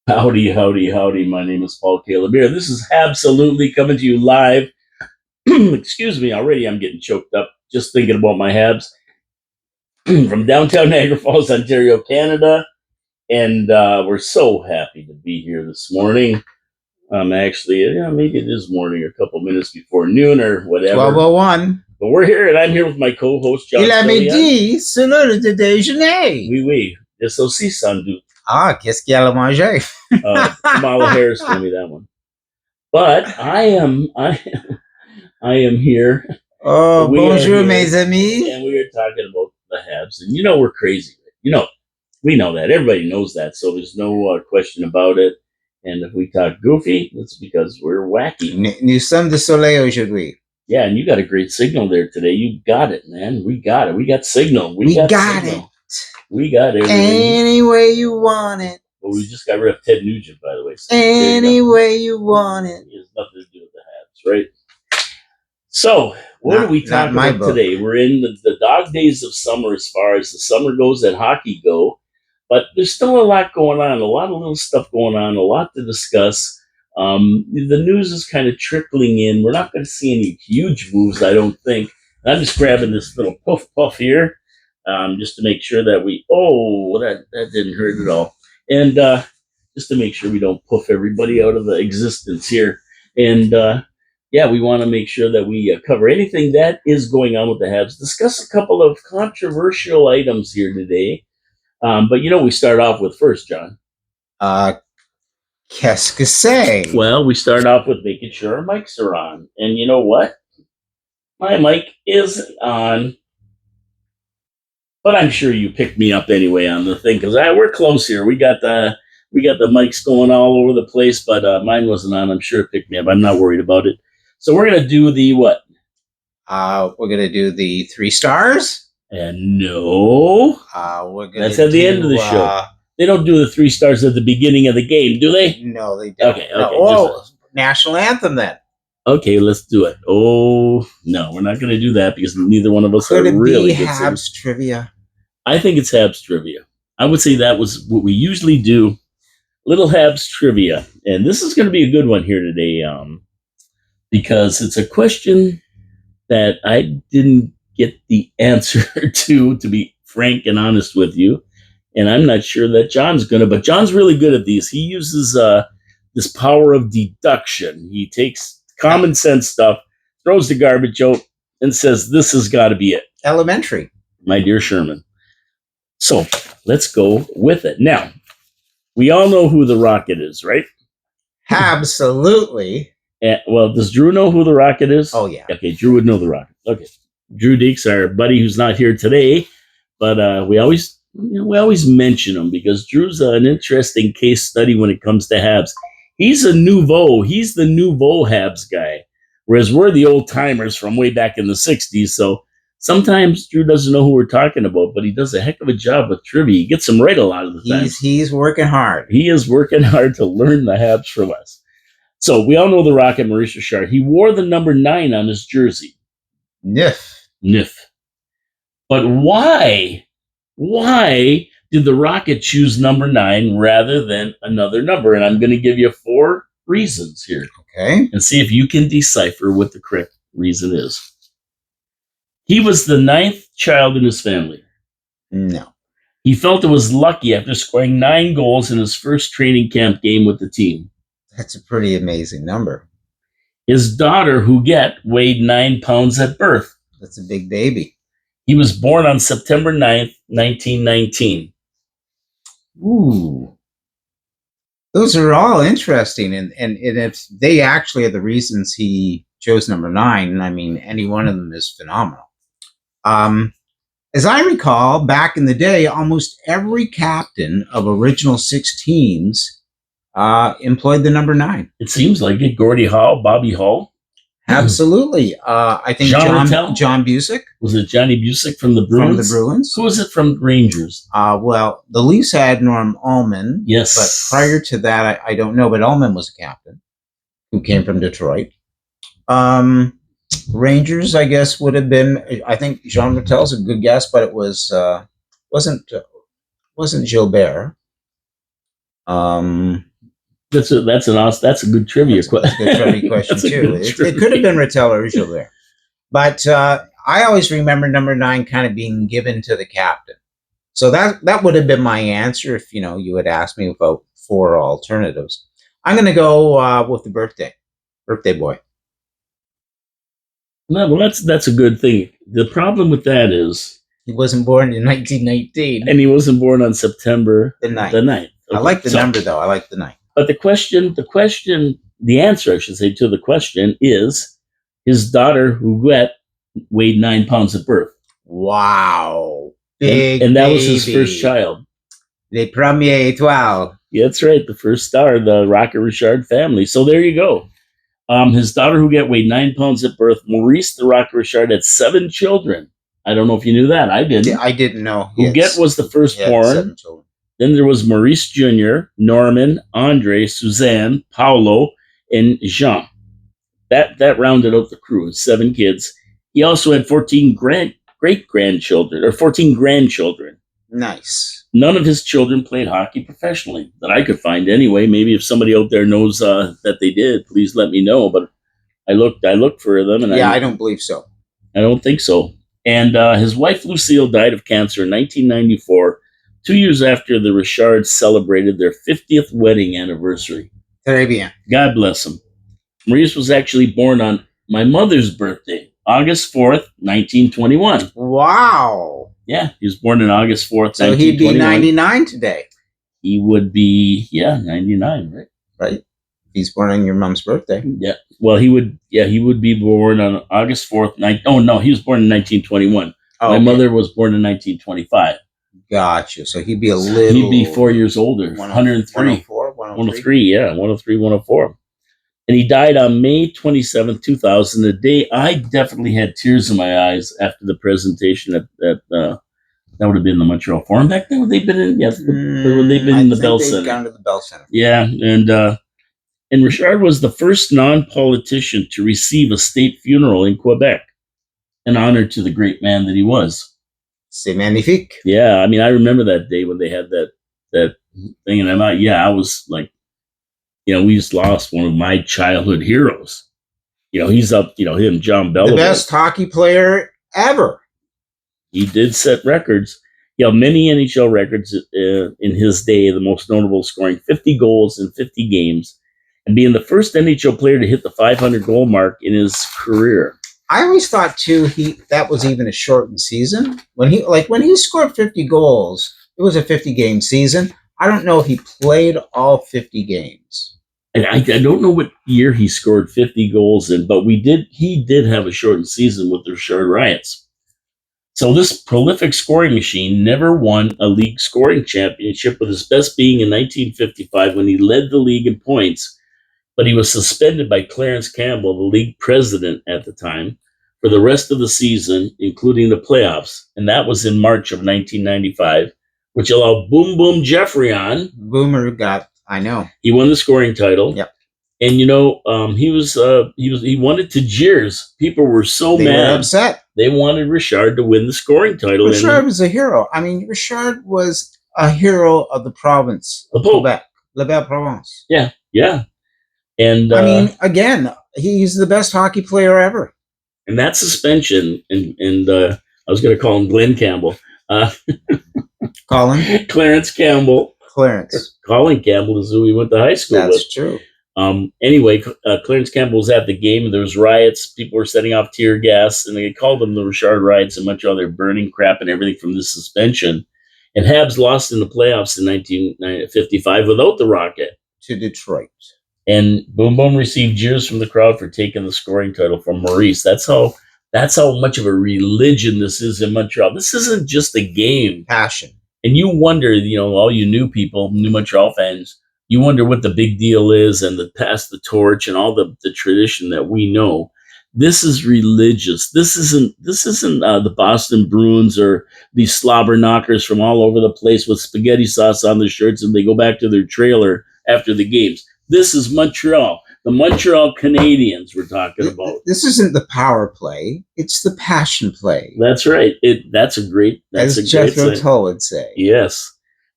Howdy, howdy, howdy. My name is Paul Caleb here. This is Absolutely coming to you live. Excuse me, already I'm getting choked up just thinking about my Habs from downtown Niagara Falls, Ontario, Canada. And we're so happy to be here this morning. Actually, maybe it is morning or a couple minutes before noon or whatever. 12:01. But we're here, and I'm here with my co-host, John. Il a midi, c'est l'heure de déjeuner. Oui, oui. C'est aussi sans doute. Ah, qu'est-ce qu'il y a à manger? Kamala Harris told me that one. But I am here. Oh, bonjour, mes amis. And we are talking about the Habs. And we're crazy. We know that. Everybody knows that. So there's no question about it. And if we talk goofy, it's because we're wacky. Nous sommes de soleil aujourd'hui. Yeah, and you got a great signal there today. You got it, man. We got it. We got signal. We got it. We got everything. Any way you want it. Well, we just got rid of Ted Nugent, by the way. So any way you want it. It has nothing to do with the Habs, right? So, what are we talking about today? We're in the dog days of summer as far as the summer goes and hockey go. But there's still a lot going on, a lot of little stuff going on, a lot to discuss. The news is kind of trickling in. We're not going to see any huge moves, I don't think. And I'm just grabbing this little puff here just to make sure that that didn't hurt at all. And just to make sure we don't puff everybody out of the existence here. And we want to make sure that we cover anything that is going on with the Habs. Discuss a couple of controversial items here today. But we start off with first, John. Qu'est-ce que c'est? Well, we start off with making sure our mics are on. And you know what? My mic is on. But I'm sure you picked me up anyway on the thing because we're close here. We got the mics going all over the place, but mine wasn't on. I'm sure it picked me up. I'm not worried about it. So we're gonna do the what? We're gonna do the 3 stars. And no, that's at the end of the show. They don't do the 3 stars at the beginning of the game, do they? No, they don't. Okay. National anthem then. Okay, let's do it. Oh no, we're not going to do that because neither one of us are really good. Could it be Habs trivia? I think it's Habs trivia. I would say that was what we usually do. Little Habs trivia, and this is going to be a good one here today, because it's a question that I didn't get the answer to be frank and honest with you. And I'm not sure that John's but John's really good at these. He uses this power of deduction. He takes common sense stuff, throws the garbage out, and says, this has got to be it. Elementary. My dear Sherman. So let's go with it. Now, we all know who the Rocket is, right? Absolutely. Well, does Drew know who the Rocket is? Oh, yeah. Okay, Drew would know the Rocket. Okay. Drew Dekes, our buddy who's not here today, but we always mention him because Drew's an interesting case study when it comes to Habs. He's the nouveau Habs guy, whereas we're the old timers from way back in the 60s. So sometimes Drew doesn't know who we're talking about, but he does a heck of a job with trivia. He gets them right a lot of the time. He's working hard. He is working hard to learn the Habs from us. So we all know the Rocket, Maurice Richard. He wore the number 9 on his jersey. Nif. But why did the Rocket choose number 9 rather than another number? And I'm going to give you 4 reasons here. Okay. And see if you can decipher what the correct reason is. He was the 9th child in his family. No. He felt it was lucky after scoring 9 goals in his first training camp game with the team. That's a pretty amazing number. His daughter, Huguette, weighed 9 pounds at birth. That's a big baby. He was born on September 9th, 1919. Ooh. Those are all interesting. And if they actually are the reasons he chose number 9, I mean, any one of them is phenomenal. As I recall, back in the day, almost every captain of original 6 teams employed the number 9. It seems like it. Gordie Howe, Bobby Hull. Absolutely. I think John Busick. Was it Johnny Busick from the Bruins? From the Bruins. Who was it from Rangers? Well, the Leafs had Norm Ullman. Yes. But prior to that, I don't know. But Ullman was a captain who came from Detroit. Rangers, I guess, would have been. I think Jean Martel's a good guess, but it wasn't Gilbert. That's a good trivia question. That's a good trivia question too. It could have been Rattel or Gilbert, but I always remember number 9 kind of being given to the captain. So that would have been my answer if you had asked me about 4 alternatives. I'm going to go with the birthday boy. No, well, that's a good thing. The problem with that is he wasn't born in 1919, and he wasn't born on September the 9th. Okay. I like the number though. I like the 9. But the answer, I should say, to the question is his daughter, Huguette, weighed 9 pounds at birth. Wow. And that was his first child. Le premier étoile. Yeah, that's right. The first star of the Rocket Richard family. So there you go. His daughter, Huguette, weighed 9 pounds at birth. Maurice the Rocket Richard had 7 children. I don't know if you knew that. I didn't. Yeah, I didn't know. Huguette was the firstborn. Then there was Maurice Jr., Norman, Andre, Suzanne, Paolo, and Jean. That rounded out the crew, 7 kids. He also had 14 great-grandchildren, or 14 grandchildren. Nice. None of his children played hockey professionally, that I could find anyway. Maybe if somebody out there knows that they did, please let me know. But I looked for them, and I don't believe so. I don't think so. And his wife Lucille died of cancer in 1994, 2 years after the Richards celebrated their 50th wedding anniversary. Très bien. God bless him. Maurice was actually born on my mother's birthday, August 4th, 1921. Wow. Yeah, he was born on August 4th, so 1921. So he'd be 99 today. He would be, 99, right? Right. He's born on your mom's birthday. Yeah. Well, he would be born on August 4th. He was born in 1921. Oh, my mother was born in 1925. Gotcha. So he'd be He'd be 4 years older. 103. 103, yeah. 103, 104. And he died on May 27th, 2000. The day I definitely had tears in my eyes after the presentation at that would have been the Montreal Forum. Back then, they've been in, they've been in the Bell Center. Gone to the Bell Center. Yeah, and Richard was the first non-politician to receive a state funeral in Quebec, an honor to the great man that he was. C'est magnifique. Yeah, I mean, I remember that day when they had that thing, and I was like, we just lost one of my childhood heroes. He's up, him, John Bell. The best hockey player ever. He did set records. Many NHL records in his day, the most notable scoring 50 goals in 50 games and being the first NHL player to hit the 500 goal mark in his career. I always thought too that was even a shortened season. When he scored 50 goals, it was a 50 game season. I don't know if he played all 50 games. And I don't know what year he scored 50 goals in, but he did have a shortened season with the Richard Riots. So this prolific scoring machine never won a league scoring championship, with his best being in 1955 when he led the league in points. But he was suspended by Clarence Campbell, the league president at the time, for the rest of the season, including the playoffs. And that was in March of 1995, which allowed Boom Boom Jeffrey on. Boomer I know. He won the scoring title. Yep. And he won it to jeers. People were so mad. They were upset. They wanted Richard to win the scoring title. Richard was a hero. I mean, Richard was a hero of the province of Quebec. La Belle Province. Yeah, yeah. And I mean, again, he's the best hockey player ever. And that suspension, and I was going to call him Glenn Campbell. Clarence Campbell. Colin Campbell is who we went to high school with. That's true. Anyway, Clarence Campbell was at the game, and there was riots. People were setting off tear gas, and they called them the Richard Riots in Montreal. They're burning crap and everything from the suspension. And Habs lost in the playoffs in 1955 without the Rocket. To Detroit. And Boom Boom received jeers from the crowd for taking the scoring title from Maurice. That's how much of a religion this is in Montreal. This isn't just a game. Passion. And you wonder, all you new Montreal fans, you wonder what the big deal is, and the pass the torch and all the tradition that we know. This is religious. This isn't the Boston Bruins or these slobber knockers from all over the place with spaghetti sauce on their shirts, and they go back to their trailer after the games. This is Montreal. The Montreal Canadiens we're talking about. This isn't the power play. It's the passion play. That's right. That's a great As Jeff Rattel would say. Yes.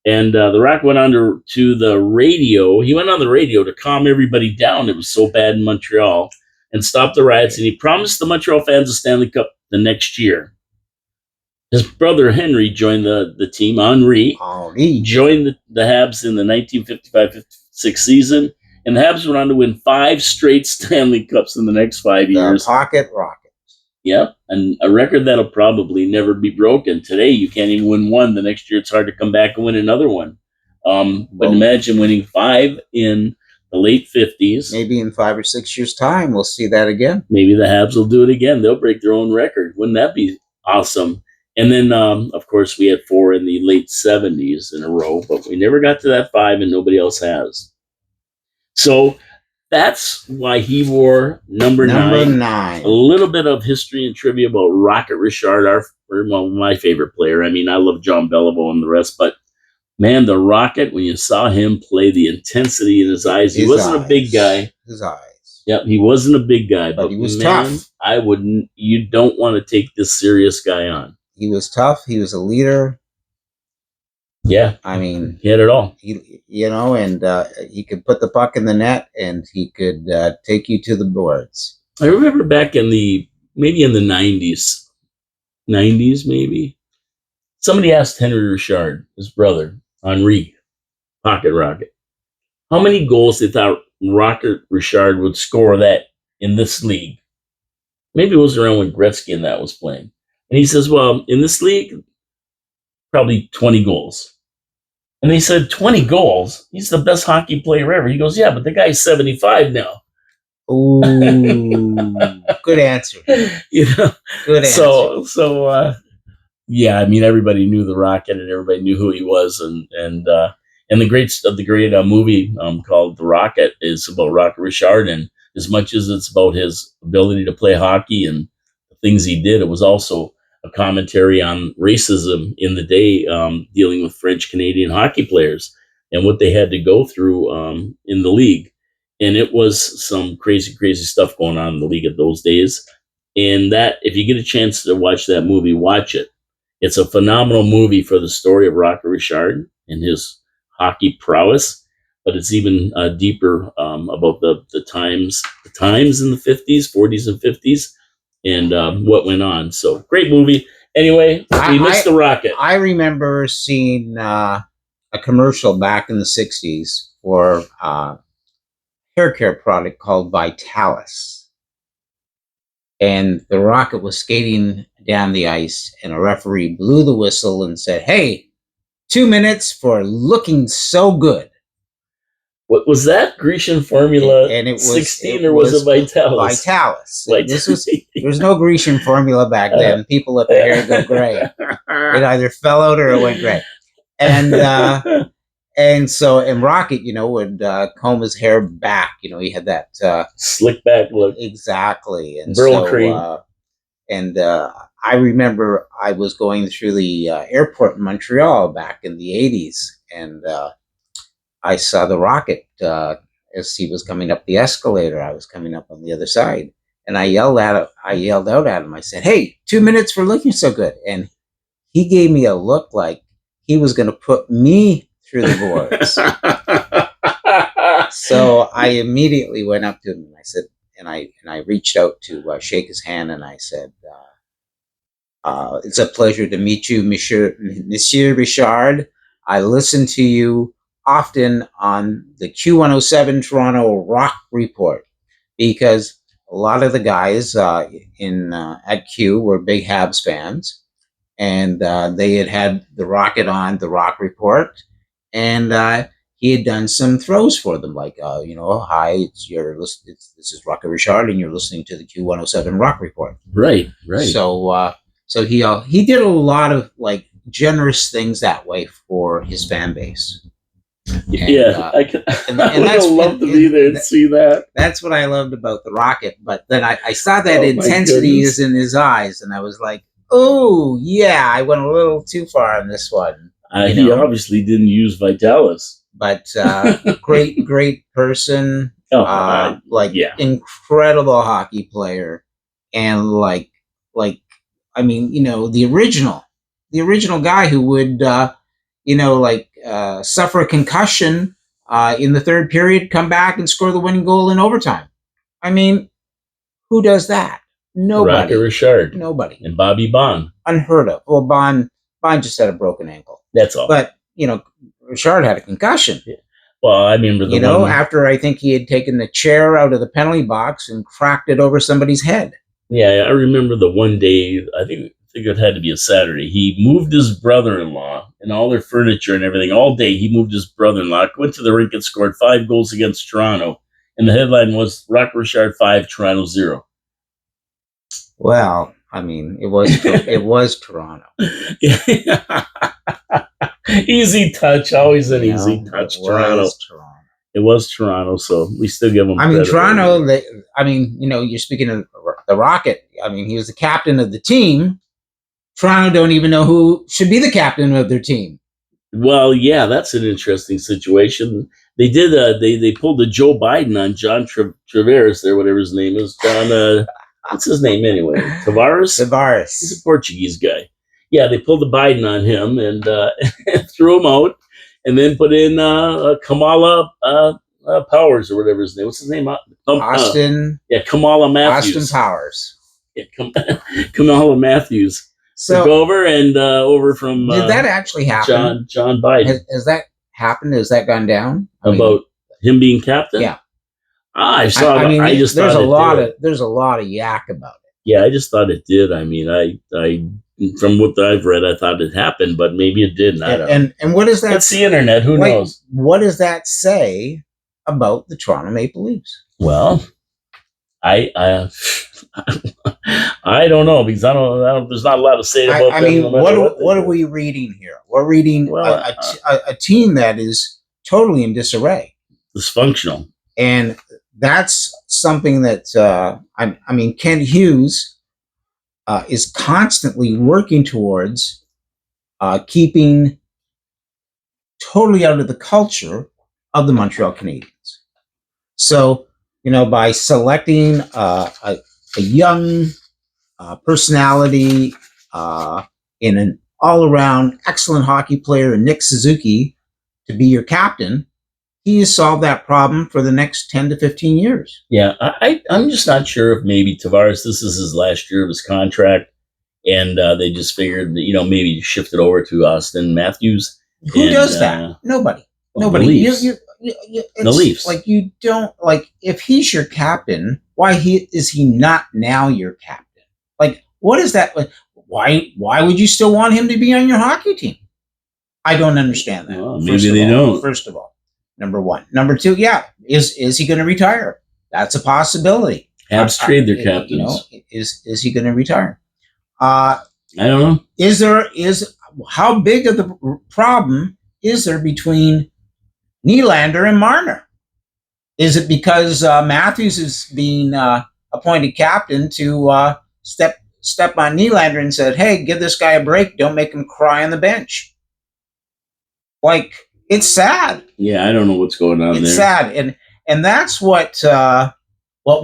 And The Rock went on to the radio. He went on the radio to calm everybody down. It was so bad in Montreal and stop the riots. And he promised the Montreal fans a Stanley Cup the next year. His brother Henry joined the team. Henri joined the Habs in the 1955-56 season. And the Habs went on to win 5 straight Stanley Cups in the next 5 years. The Pocket Rockets. Yep, and a record that'll probably never be broken. Today, you can't even win one. The next year, it's hard to come back and win another one. But imagine winning 5 in the late 50s. Maybe in 5 or 6 years' time, we'll see that again. Maybe the Habs will do it again. They'll break their own record. Wouldn't that be awesome? And then, of course, we had 4 in the late 70s in a row, but we never got to that 5, and nobody else has. So that's why he wore number 9. A little bit of history and trivia about Rocket Richard, my favorite player. I mean, I love John Beliveau and the rest, but man, the Rocket, when you saw him play, the intensity in his eyes, he wasn't a big guy. His eyes. Yep, he wasn't a big guy, but he was tough. You don't want to take this serious guy on. He was tough. He was a leader. Yeah, I mean, he had it all. And he could put the puck in the net, and he could take you to the boards. I remember back in the 90s, maybe. Somebody asked Henry Richard, his brother, Henri, Pocket Rocket, how many goals they thought Rocket Richard would score that in this league. Maybe it was around when Gretzky and that was playing. And he says, well, in this league, probably 20 goals. And they said, 20 goals? He's the best hockey player ever. He goes, yeah, but the guy's 75 now. Ooh, good answer. Good answer. So, yeah, I mean, everybody knew the Rocket and everybody knew who he was. And the great movie called The Rocket is about Rocket Richard. And as much as it's about his ability to play hockey and the things he did, it was also a commentary on racism in the day, dealing with French Canadian hockey players and what they had to go through in the league. And it was some crazy, crazy stuff going on in the league at those days. And that, if you get a chance to watch that movie, watch it. It's a phenomenal movie for the story of Rocket Richard and his hockey prowess, but it's even deeper about the times in the 50s, 40s, and 50s. And what went on. So great movie. Anyway, we missed the Rocket. I remember seeing a commercial back in the 60s for a hair care product called Vitalis. And the Rocket was skating down the ice, and a referee blew the whistle and said, hey, 2 minutes for looking so good. What was that? Grecian Formula and it was, 16 or was it Vitalis? Vitalis. There was no Grecian Formula back then. People let their hair go gray. It either fell out or it went gray. And Rocket, would comb his hair back. He had that slick back look. Exactly. And Burl cream. I remember I was going through the airport in Montreal back in the 80s, and I saw the Rocket as he was coming up the escalator. I was coming up on the other side, and I yelled out at him. I said, hey, 2 minutes for looking so good. And he gave me a look like he was going to put me through the boards. So I immediately went up to him and I said, and I reached out to shake his hand, and I said, it's a pleasure to meet you, Monsieur Richard. I listen to you often on the Q107 Toronto Rock Report, because a lot of the guys at Q were big Habs fans, and they had the Rocket on the Rock Report, and he had done some throws for them, like hi, this is Rocket Richard, and you're listening to the Q107 Rock Report. Right. So he did a lot of generous things that way for his fan base. I would love to be there and see that. That's what I loved about the Rocket. But then I saw that intensity is in his eyes, and I was like, oh, yeah, I went a little too far on this one. He obviously didn't use Vitalis. But great person, incredible hockey player, and the original guy who would suffer a concussion in the third period, come back and score the winning goal in overtime. I mean, who does that? Nobody. Rocket Richard. Nobody. And Bobby Bond. Unheard of. Well, Bond just had a broken ankle. That's all. But, Richard had a concussion. Yeah. Well, I remember after I think he had taken the chair out of the penalty box and cracked it over somebody's head. Yeah, I remember the one day, I think it had to be a Saturday. He moved his brother-in-law and all their furniture and everything all day. He moved his brother-in-law, went to the rink and scored 5 goals against Toronto. And the headline was Rocket Richard 5, Toronto 0. Well, I mean, it was Toronto. Easy touch, always an easy touch. Toronto. It was Toronto, so we still give them. I mean, Toronto. You're speaking of the Rocket. I mean, he was the captain of the team. Toronto don't even know who should be the captain of their team. Well, yeah, that's an interesting situation. They did. They pulled the Joe Biden on John Tavares there, whatever his name is. John. What's his name anyway? Tavares. He's a Portuguese guy. Yeah, they pulled the Biden on him and threw him out, and then put in Kamala Powers or whatever his name. What's his name? Austin. Kamala Matthews. Austin Powers. Yeah, Kamala Matthews. So took over and over from. Did that actually happen? John Biden. Has that happened? Has that gone down? About him being captain? Yeah. I saw. I just there's a lot of yak about it. Yeah, I just thought it did. I mean, I from what I've read, I thought it happened, but maybe it didn't. I don't know. And what does that? It's the internet. Who knows? What does that say about the Toronto Maple Leafs? Well, I don't know because I don't. There's not a lot to say about. I mean, what are we reading here? We're reading a team that is totally in disarray, dysfunctional, and that's something that Kent Hughes is constantly working towards keeping totally out of the culture of the Montreal Canadiens. So, by selecting a young personality in an all-around excellent hockey player, Nick Suzuki, to be your captain, he has solved that problem for the next 10 to 15 years. Yeah, I'm just not sure if maybe Tavares, this is his last year of his contract, and they just figured that, maybe shift it over to Austin Matthews. Who does that? Nobody. Nobody. The Leafs. The Leafs. Like, you don't, if he's your captain, why is he not now your captain? Like, what is that? Why would you still want him to be on your hockey team? I don't understand that. Well, maybe they don't. First of all. Number one. Number two, is he going to retire? That's a possibility. Habs trade their captains. Is he going to retire? I don't know. How big of the problem is there between Nylander and Marner? Is it because Matthews is being appointed captain to step on Nylander and said, "Hey, give this guy a break. Don't make him cry on the bench." It's sad. Yeah, I don't know what's going on there. It's sad, and that's what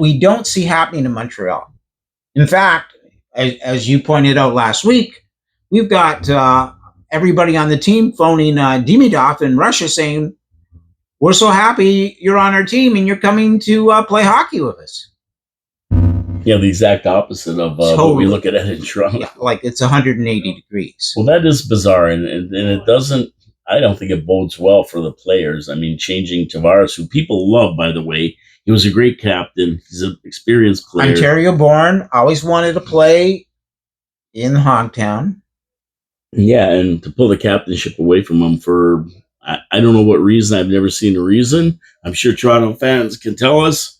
we don't see happening in Montreal. In fact, as you pointed out last week, we've got everybody on the team phoning Demidov in Russia saying, "We're so happy you're on our team and you're coming to play hockey with us." Yeah, the exact opposite of what we look at in Toronto. Yeah, it's 180 degrees. Well, that is bizarre, and it doesn't. I don't think it bodes well for the players. I mean, changing Tavares, who people love, by the way. He was a great captain. He's an experienced player. Ontario-born, always wanted to play in Hogtown. Yeah, and to pull the captainship away from him for, I don't know what reason. I've never seen a reason. I'm sure Toronto fans can tell us,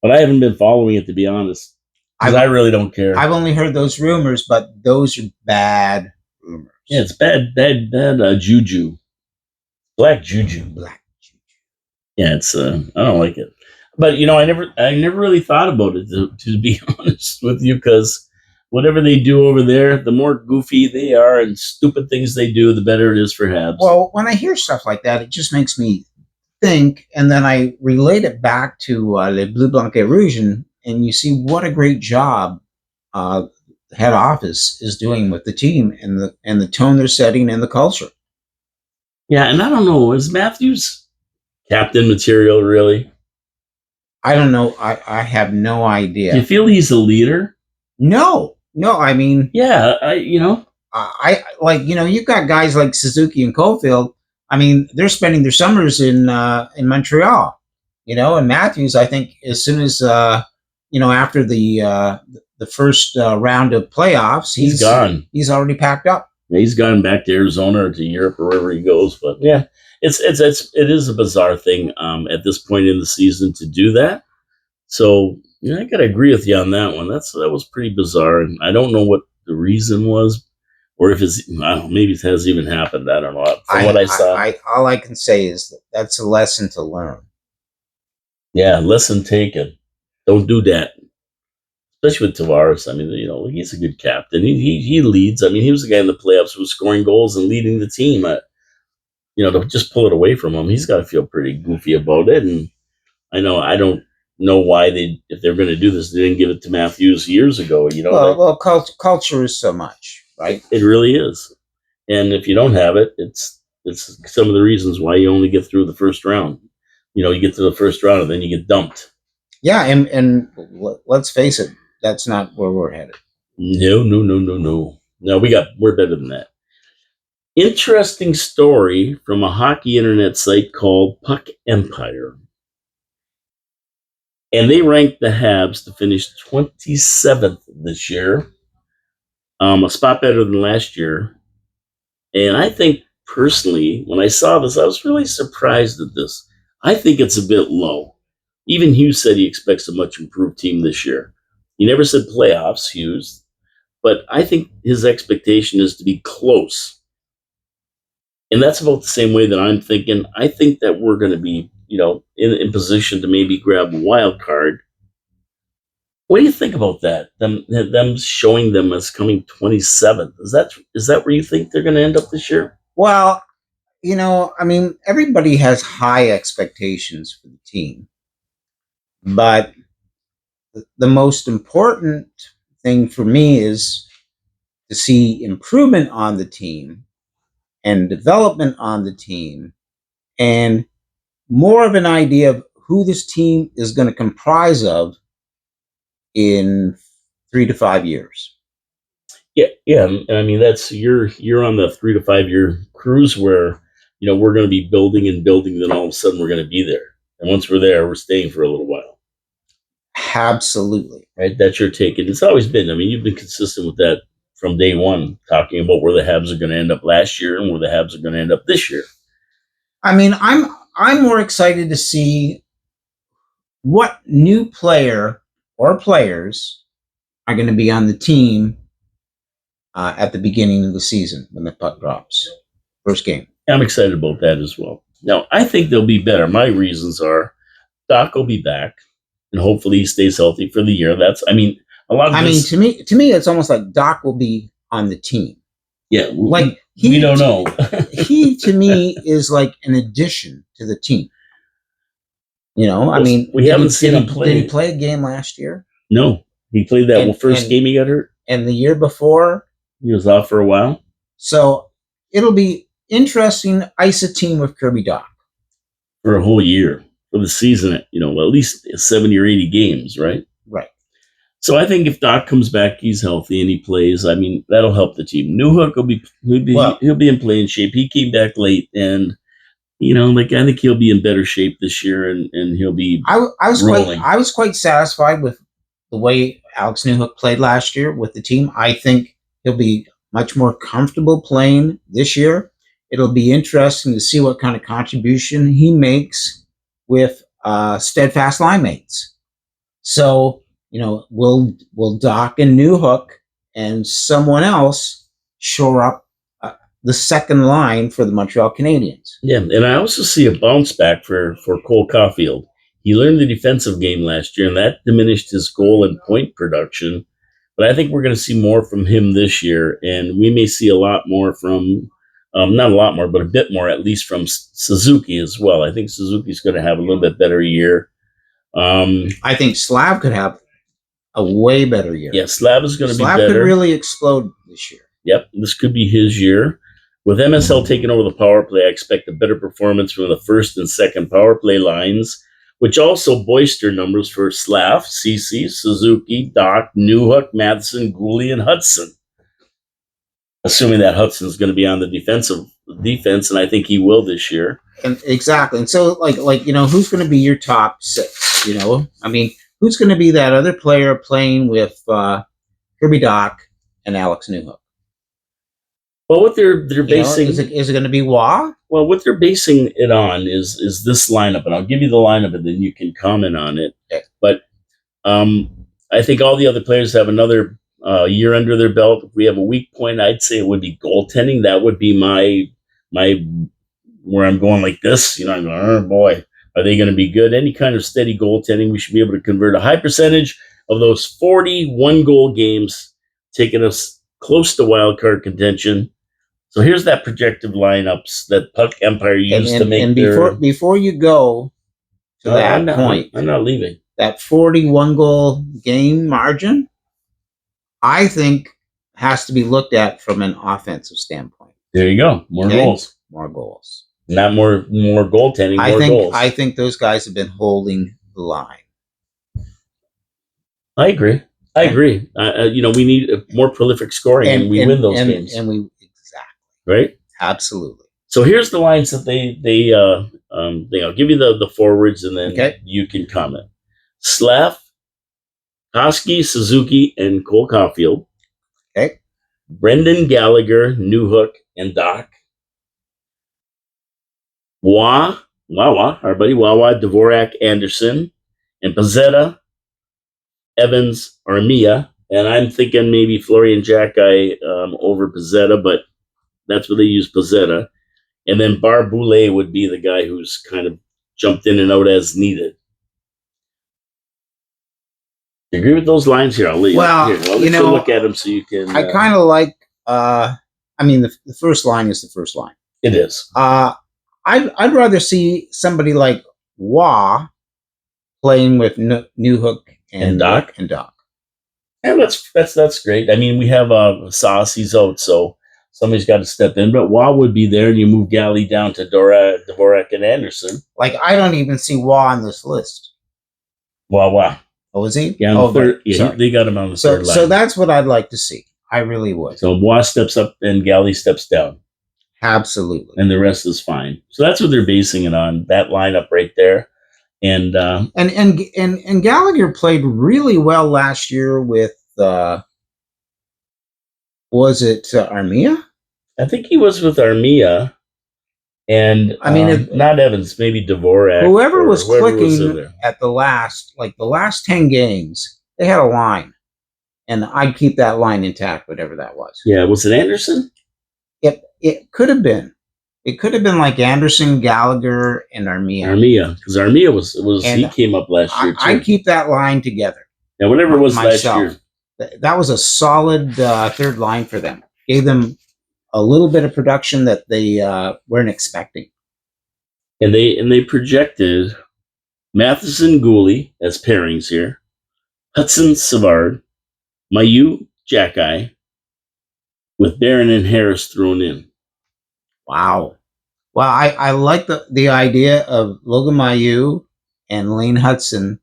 but I haven't been following it, to be honest, because I really don't care. I've only heard those rumors, but those are bad rumors. Yeah, it's bad juju. Black juju. Yeah, it's I don't like it. But I never really thought about it to be honest with you, because whatever they do over there, the more goofy they are and stupid things they do, the better it is for Habs. Well, when I hear stuff like that, it just makes me think, and then I relate it back to Les Bleu Blanc et Rouge, and you see what a great job head office is doing with the team and the tone they're setting and the culture. Yeah, and I don't know, is Matthews captain material really? I don't know. I have no idea. Do you feel he's a leader? No. I mean, yeah, I like, you've got guys like Suzuki and Caulfield. I mean, they're spending their summers in Montreal, and Matthews, I think as soon as, after the first round of playoffs, he's gone. He's already packed up. Yeah, he's gone back to Arizona or to Europe or wherever he goes. But yeah, it is a bizarre thing at this point in the season to do that. So I got to agree with you on that one. That was pretty bizarre, and I don't know what the reason was, or if it's maybe it has even happened. I don't know. From what I saw, all I can say is that's a lesson to learn. Yeah, lesson taken. Don't do that. Especially with Tavares. I mean, he's a good captain. He leads. I mean, he was the guy in the playoffs who was scoring goals and leading the team. To just pull it away from him, he's got to feel pretty goofy about it. And I don't know why if they're going to do this, they didn't give it to Matthews years ago. Culture is so much, right? It really is. And if you don't have it, it's some of the reasons why you only get through the first round. You get to the first round and then you get dumped. Yeah, and let's face it, that's not where we're headed. No. No, we're better than that. Interesting story from a hockey internet site called Puck Empire. And they ranked the Habs to finish 27th this year, a spot better than last year. And I think personally, when I saw this, I was really surprised at this. I think it's a bit low. Even Hughes said he expects a much improved team this year. He never said playoffs, Hughes, but I think his expectation is to be close. And that's about the same way that I'm thinking. I think that we're going to be, in position to maybe grab a wild card. What do you think about that? Them showing them as coming 27th. Is that where you think they're going to end up this year? Well, I mean, everybody has high expectations for the team, but the most important thing for me is to see improvement on the team and development on the team and more of an idea of who this team is going to comprise of in 3 to 5 years. Yeah. I mean, that's you're on the 3 to 5 year cruise where we're going to be building and building. Then all of a sudden we're going to be there, and once we're there, we're staying for a little while. Absolutely, right. That's your take, and it's always been. I mean, you've been consistent with that from day one, talking about where the Habs are going to end up last year and where the Habs are going to end up this year. I mean, I'm more excited to see what new player or players are going to be on the team at the beginning of the season when the puck drops. First game. I'm excited about that as well. Now, I think they'll be better. My reasons are Doc will be back, and hopefully he stays healthy for the year. A lot of to me, it's almost like Doc will be on the team. Yeah, like we don't know. He to me is like an addition to the team. We haven't seen him play. Did he play a game last year? No, he played that first game he got hurt, and the year before he was off for a while. So it'll be interesting to ice a team with Kirby Doc for a whole year, for the season. At least 70 or 80 games, right? Right. So I think if Doc comes back, he's healthy and he plays. I mean, that'll help the team. Newhook he'll be in playing shape. He came back late, and I think he'll be in better shape this year, and he'll be. I was quite satisfied with the way Alex Newhook played last year with the team. I think he'll be much more comfortable playing this year. It'll be interesting to see what kind of contribution he makes with steadfast line mates. So, will Doc and Newhook and someone else shore up the second line for the Montreal Canadiens? Yeah, and I also see a bounce back for Cole Caulfield. He learned the defensive game last year, and that diminished his goal and point production. But I think we're going to see more from him this year, and we may see a lot more from, not a lot more, but a bit more at least from Suzuki as well. I think Suzuki's going to have a little bit better year. I think Slav could have a way better year. Yeah, Slav is going to be better. Slav could really explode this year. Yep, this could be his year. With MSL taking over the power play, I expect a better performance from the first and second power play lines, which also bolster numbers for Slav, Cece, Suzuki, Doc, Newhook, Madison, Gooley, and Hudson. Assuming that Hudson's going to be on the defense, and I think he will this year. And exactly. And so, who's going to be your top 6? I mean, who's going to be that other player playing with Kirby Doc and Alex Newhook? Well, what they're basing is it going to be Wah? Well, what they're basing it on is this lineup, and I'll give you the lineup, and then you can comment on it. Okay. But I think all the other players have another year under their belt. If we have a weak point, I'd say it would be goaltending. That would be my where I'm going like this. I'm going, oh boy, are they going to be good? Any kind of steady goaltending, we should be able to convert a high percentage of those 41 goal games, taking us close to wild card contention. So here's that projected lineups that Puck Empire used to make. And before you go to that point, I'm not leaving. That 41 goal game margin, I think, has to be looked at from an offensive standpoint. There you go. More goals. More goals. Not more goaltending. Goals. I think those guys have been holding the line. I agree. We need more prolific scoring, and we win those games. And we right? Absolutely. So here's the lines that I'll give you the forwards, and then you can comment. Slav, Koski, Suzuki, and Cole Caulfield. Okay. Brendan Gallagher, Newhook, and Doc. Wawa, our buddy Wawa, Dvorak, Anderson, and Pizzetta, Evans, Armia. And I'm thinking maybe Florian Jacki over Pizzetta, but that's what they use, Pizzetta. And then Bar Boulay would be the guy who's kind of jumped in and out as needed. You agree with those lines here? I'll leave. Well, look at them so you can. I kind of like. The first line is the first line. It is. I'd rather see somebody like Wah playing with Newhook and Doc. Yeah, that's great. I mean, we have Sauce. He's out, so somebody's got to step in. But Wah would be there, and you move Galley down to Dvorak and Anderson. I don't even see Wah on this list. Wah. Oh, is he? Yeah, on the third. Yeah, they got him on the third line. So that's what I'd like to see. I really would. So Wah steps up and Galley steps down. Absolutely. And the rest is fine. So that's what they're basing it on. That lineup right there. And Gallagher played really well last year with was it Armia? I think he was with Armia. And not Evans, maybe Dvorak. Whoever was clicking at the last 10 games, they had a line. And I'd keep that line intact, whatever that was. Yeah, was it Anderson? It could have been. It could have been like Anderson, Gallagher, and Armia. Because Armia was he came up last year too. I'd keep that line together. Yeah, whatever it was myself. Last year. That was a solid third line for them. Gave them a little bit of production that they weren't expecting. And they projected Matheson, Gooley as pairings here, Hudson, Savard, Mayu, Jacki, with Barron and Harris thrown in. Wow. Well, I like the idea of Logan Mayu and Lane Hudson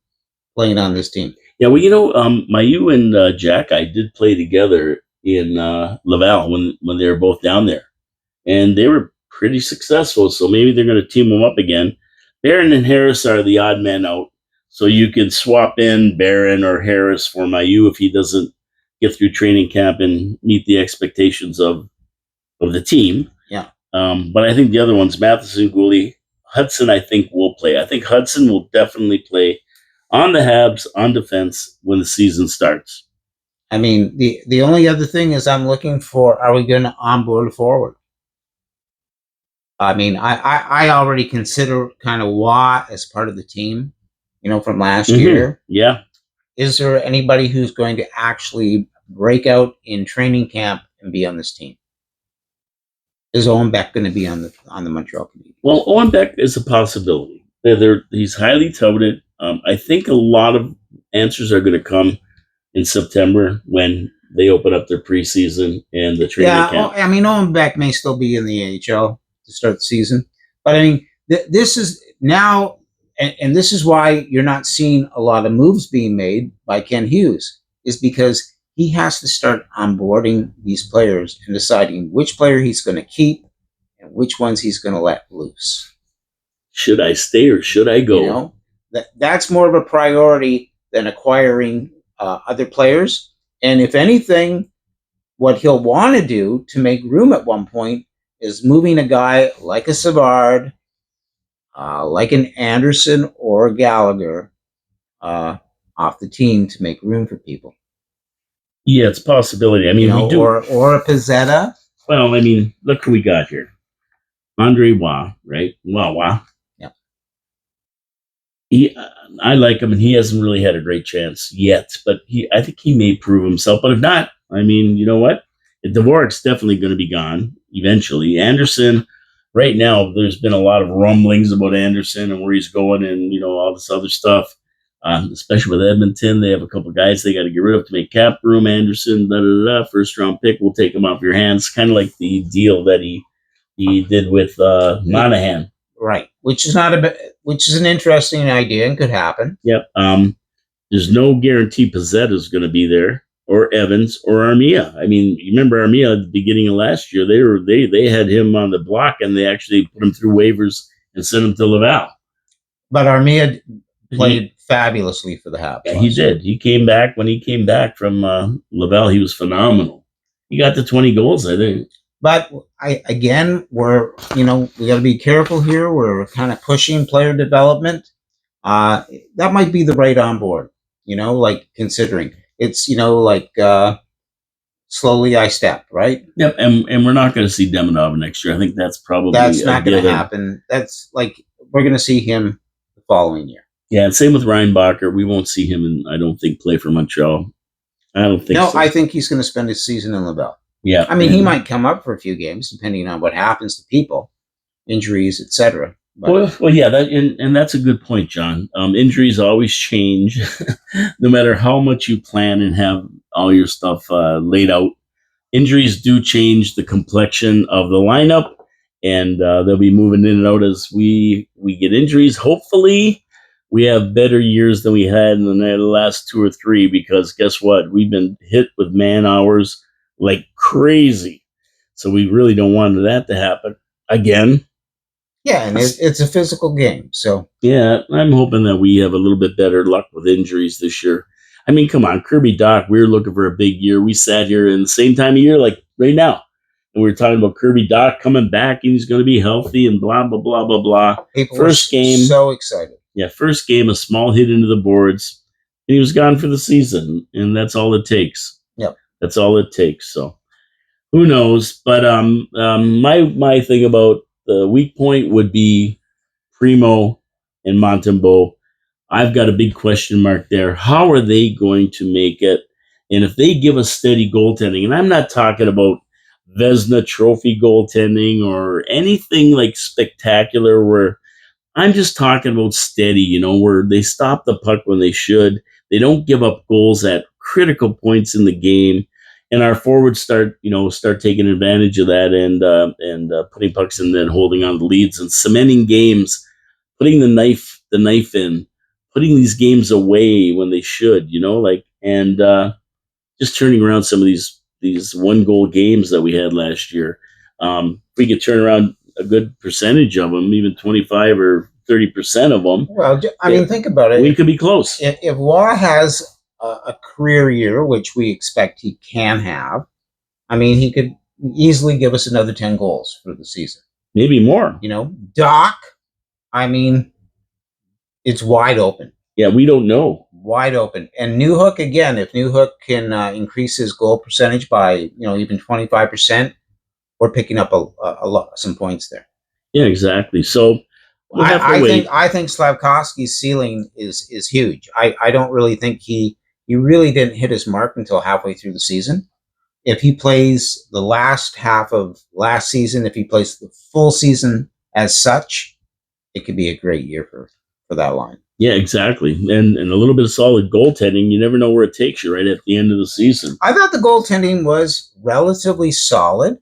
playing on this team. Yeah, well, Mayu and Jacki did play together in Laval when they were both down there. And they were pretty successful, so maybe they're going to team them up again. Barron and Harris are the odd men out, so you could swap in Barron or Harris for Mayu if he doesn't get through training camp and meet the expectations of the team. Yeah. But I think the other ones, Matheson, Gooley, Hudson, I think will play. I think Hudson will definitely play on the Habs, on defense, when the season starts. I mean, the only other thing is I'm looking for, are we going to onboard a forward? I mean, I already consider kind of Watt as part of the team, from last year. Yeah. Is there anybody who's going to actually break out in training camp and be on this team? Is Owen Beck going to be on the Montreal Canadiens? Well, Owen Beck is a possibility. He's highly touted. I think a lot of answers are going to come in September when they open up their preseason and the training camp. I mean, Owen Beck may still be in the AHL to start the season, but I mean, this is now, and this is why you're not seeing a lot of moves being made by Ken Hughes, is because he has to start onboarding these players and deciding which player he's going to keep and which ones he's going to let loose. Should I stay or should I go? You know, that's more of a priority than acquiring other players. And if anything, what he'll want to do to make room at one point is moving a guy like a Savard, like an Anderson or a Gallagher off the team to make room for people. Yeah, it's a possibility. I mean, we do. Or a Pizzetta. Well, I mean, look who we got here. Andre Waugh, right? Waugh. Yeah. I like him, and he hasn't really had a great chance yet, but I think he may prove himself. But if not, I mean, you know what? Dvorak's definitely going to be gone eventually. Anderson, right now, there's been a lot of rumblings about Anderson and where he's going and, you know, all this other stuff. Especially with Edmonton, they have a couple of guys they got to get rid of to make cap room. Anderson, first round pick, we'll take him off your hands. Kind of like the deal that he did with Monahan, right? Which is an interesting idea and could happen. Yep. There's no guarantee Pizzetta's going to be there, or Evans, or Armia. I mean, you remember Armia at the beginning of last year? They had him on the block, and they actually put him through waivers and sent him to Laval. But Armia played fabulously for the Habs. Yeah, he did. He came back. When he came back from Laval, he was phenomenal. He got to 20 goals, I think. But we got to be careful here. We're kind of pushing player development. That might be the right on board, like considering it's, slowly I step, right? Yep. And we're not going to see Demonov next year. I think that's not going to happen. That's we're going to see him the following year. Yeah, and same with Reinbacher. We won't see him, I don't think, play for Montreal. I don't think so. No, I think he's going to spend his season in Laval. Yeah. I mean, he might come up for a few games, depending on what happens to people, injuries, etc. Well, yeah, and that's a good point, John. Injuries always change, no matter how much you plan and have all your stuff laid out. Injuries do change the complexion of the lineup, and they'll be moving in and out as we get injuries. Hopefully, we have better years than we had in the last 2 or 3, because guess what? We've been hit with man hours like crazy. So we really don't want that to happen again. Yeah, and it's a physical game. So yeah, I'm hoping that we have a little bit better luck with injuries this year. I mean, come on, Kirby Dach, we were looking for a big year. We sat here in the same time of year, like right now. And we were talking about Kirby Dach coming back and he's going to be healthy and blah, blah, blah, blah, blah. People first game. So excited. Yeah, first game, a small hit into the boards. And he was gone for the season. And that's all it takes. Yep. That's all it takes. So who knows? But my thing about the weak point would be Primo and Montembeault. I've got a big question mark there. How are they going to make it? And if they give us steady goaltending, and I'm not talking about Vezina Trophy goaltending or anything like spectacular, where I'm just talking about steady, where they stop the puck when they should. They don't give up goals at critical points in the game. And our forwards start taking advantage of that and putting pucks in and holding on to leads and cementing games, putting the knife in, putting these games away when they should, and just turning around some of these 1-goal games that we had last year. If we could turn around a good percentage of them, even 25 or 30% of them. Well, I mean, think about it. We could be close. If Waugh has a career year, which we expect he can have, I mean, he could easily give us another 10 goals for the season. Maybe more. Dach, I mean, it's wide open. Yeah, we don't know. Wide open. And Newhook, again, if Newhook can increase his goal percentage by, even 25%, we're picking up some points there. Yeah, exactly. So we'll I think Slavkovsky's ceiling is huge. I don't really think he really didn't hit his mark until halfway through the season. If he plays the last half of last season, if he plays the full season as such, it could be a great year for that line. Yeah, exactly. And a little bit of solid goaltending. You never know where it takes you right at the end of the season. I thought the goaltending was relatively solid.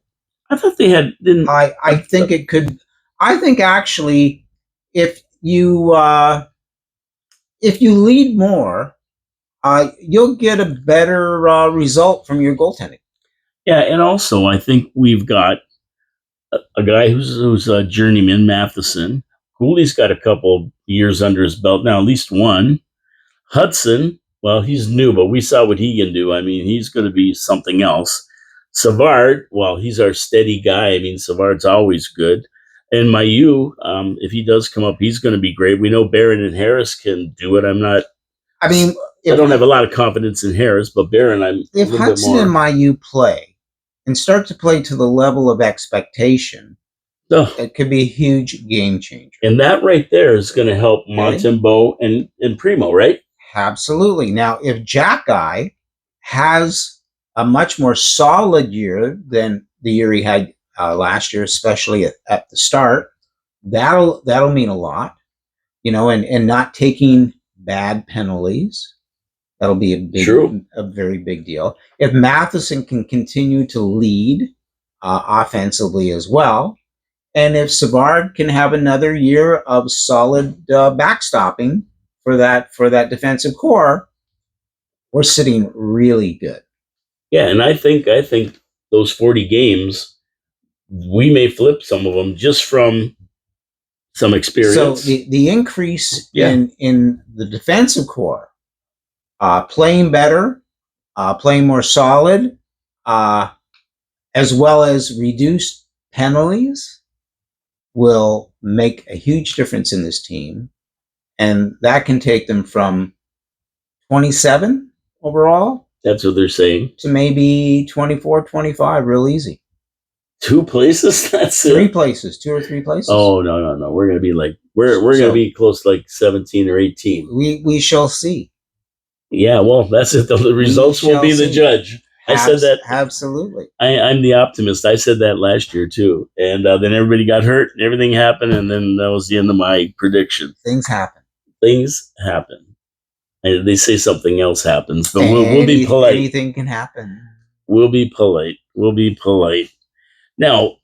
I thought they had. I think it could. I think actually, if you lead more, you'll get a better result from your goaltending. Yeah, and also I think we've got a guy who's a journeyman, Matheson. Cooley's got a couple years under his belt now, at least one. Hudson, well, he's new, but we saw what he can do. I mean, he's going to be something else. Savard, well, he's our steady guy. I mean, Savard's always good. And Mayu, if he does come up, he's going to be great. We know Barron and Harris can do it. I don't have a lot of confidence in Harris, but Barron, if Hudson and Mayu play and start to play to the level of expectation, it could be a huge game changer. And that right there is going to help Montembeault and Primo, right? Absolutely. Now, if Jack Guy has a much more solid year than the year he had last year, especially at the start, that'll mean a lot, and not taking bad penalties. That'll be a very big deal. If Matheson can continue to lead offensively as well, and if Savard can have another year of solid backstopping for that defensive core, we're sitting really good. Yeah, and I think those 40 games, we may flip some of them just from some experience. So the increase in the defensive core, playing better, playing more solid, as well as reduced penalties, will make a huge difference in this team. And that can take them from 27 overall. That's what they're saying. To maybe 24, 25, real easy. 2 places? That's 3 places, 2 or 3 places. Oh, no. We're going to be like, we're going to be close to like 17 or 18. We shall see. Yeah, well, that's it. The results will be the judge. I said that. Absolutely. I'm the optimist. I said that last year too. And then everybody got hurt and everything happened. And then that was the end of my prediction. Things happen. And they say something else happens, but we'll be polite. Anything can happen. We'll be polite. Now,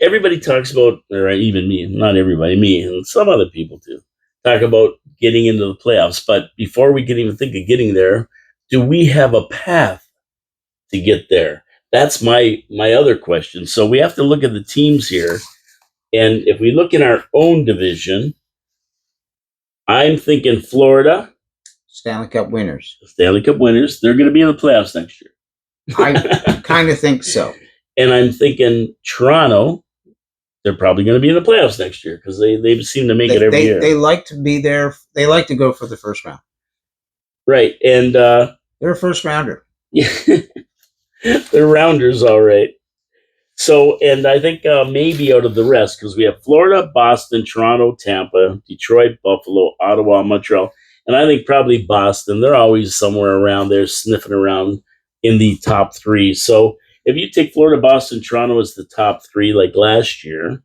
everybody talks about, or even me, not everybody, me and some other people too, talk about getting into the playoffs. But before we can even think of getting there, do we have a path to get there? That's my other question. So we have to look at the teams here. And if we look in our own division, I'm thinking Florida. Stanley Cup winners. They're going to be in the playoffs next year. I kind of think so. And I'm thinking Toronto. They're probably going to be in the playoffs next year because they seem to make it every year. They like to be there. They like to go for the first round. Right. And they're a first rounder. Yeah. They're rounders, all right. So, and I think maybe out of the rest, because we have Florida, Boston, Toronto, Tampa, Detroit, Buffalo, Ottawa, Montreal. And I think probably Boston. They're always somewhere around there sniffing around in the top 3. So if you take Florida, Boston, Toronto as the top 3 like last year,